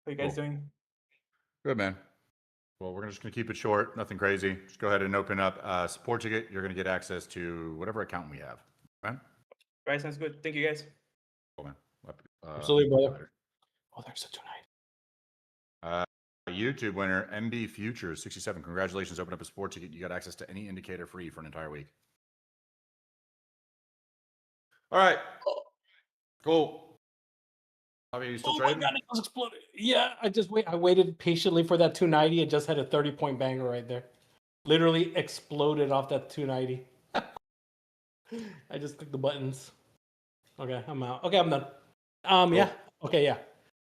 How you guys Cool. doing? Good, man. Well, we're just gonna keep it short. Nothing crazy. Just go ahead and open up a support ticket. You're gonna get access to whatever account we have. Man. Right, sounds good. Thank you, guys. Cool, man. Absolutely, brother. Oh, there's a 290. YouTube winner MB Futures 67. Congratulations. Open up a sport ticket. You got access to any indicator free for an entire week. All right. Cool. Bobby, you still trading? My God, it just exploded. Yeah, I waited patiently for that 290. It just had a 30-point banger right there. Literally exploded off that 290. I just clicked the buttons. Okay, I'm out. Okay, I'm done. Cool. Yeah. Okay, yeah.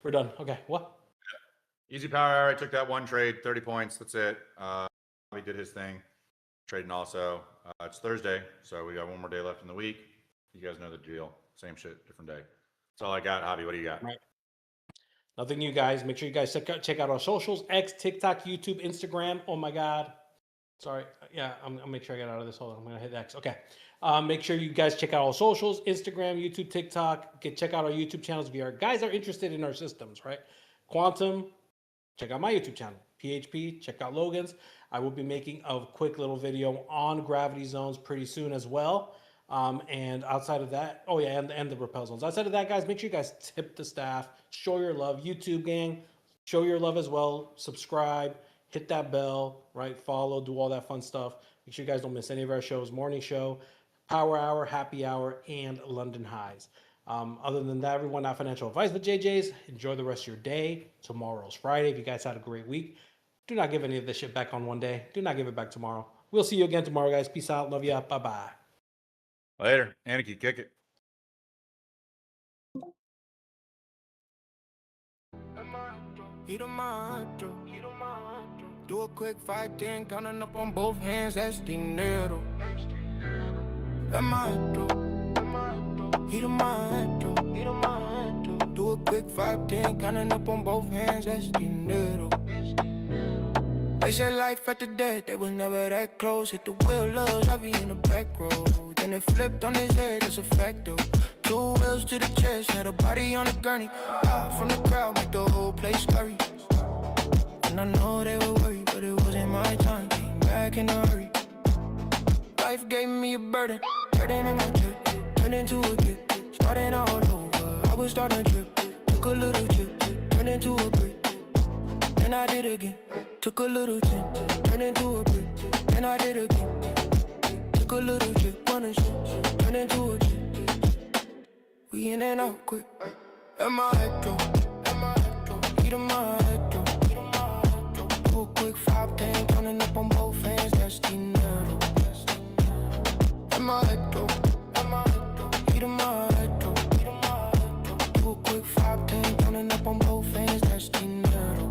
We're done. Okay, what? Easy power hour. I took that one trade, 30 points. That's it. He did his thing. Trading also. It's Thursday, so we got one more day left in the week. You guys know the deal. Same shit, different day. That's all I got. Javi, what do you got? Right. Nothing new, guys. Make sure you guys check out our socials: X, TikTok, YouTube, Instagram. Oh my God. Sorry. Yeah, I'll make sure I get out of this. Hold on. I'm gonna hit X. Okay. Make sure you guys check out our socials: Instagram, YouTube, TikTok. Check out our YouTube channels if you guys are interested in our systems, right? Quantum. Check out my YouTube channel, PHP, check out Logan's. I will be making a quick little video on gravity zones pretty soon as well. And outside of that, oh yeah, and the rappel zones. Outside of that, guys, make sure you guys tip the staff, show your love. YouTube gang, show your love as well. Subscribe, hit that bell, right? Follow, do all that fun stuff. Make sure you guys don't miss any of our shows, morning show, power hour, happy hour, and London Highs. Other than that, everyone, not financial advice, but JJ's. Enjoy the rest of your day. Tomorrow's Friday. If you guys had a great week, do not give any of this shit back on one day. Do not give it back tomorrow. We'll see you again tomorrow, guys. Peace out. Love ya. Bye-bye. Later. Aniki, kick it. Do a quick 5, 10, counting up on both hands, that's dinero. Do a quick 5, 10, counting up on both hands, that's dinero. They said life after death, they was never that close. Hit the wheel, love, I be in the back row. Then it flipped on his head, that's a fact though. 2 wheels to the chest, had a body on a gurney. Out from the crowd, make the whole place scurry. And I know they were worried, but it wasn't my time. Came back in a hurry. Life gave me a burden, burden in my trip, turned into a gift, starting all over. I was starting to trip, took a little trip, turned into a brick. then I did again. Took a little trip, turned into a brick, then I did again. Took a little trip, wanna shit, turned into a trip. We in and out quick. At my head though, heat of my head though. Do a quick 5-10, counting up on both hands, that's dinero. At my head though, heat of my head though. Do a quick 5-10, counting up on both hands, that's dinero.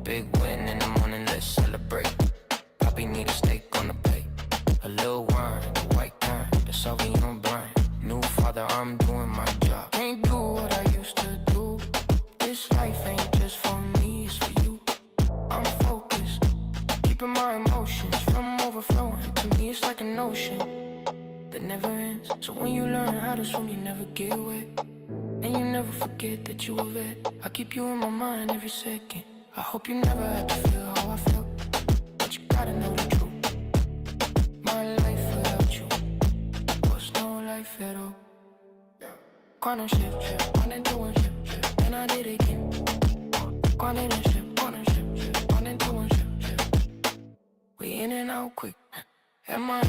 Big win in the morning, let's celebrate. Poppy need a steak on the plate. A little wine, the white kind, the Sauvignon Blanc. New father, I'm doing my job. Can't do what I used to do. This life ain't just for me, it's for you. I'm focused, keeping my emotions from overflowing. To me, it's like an ocean that never ends. So when you learn how to swim, you never get wet. And you never forget that you a vet. I keep you in my mind every second. I hope you never had to feel how I felt, but you gotta know the truth. My life without you was no life at all. Quantum shift, one and two and shift, then I did it again. Quantum shift, one and two and shift. We in and out quick. Am I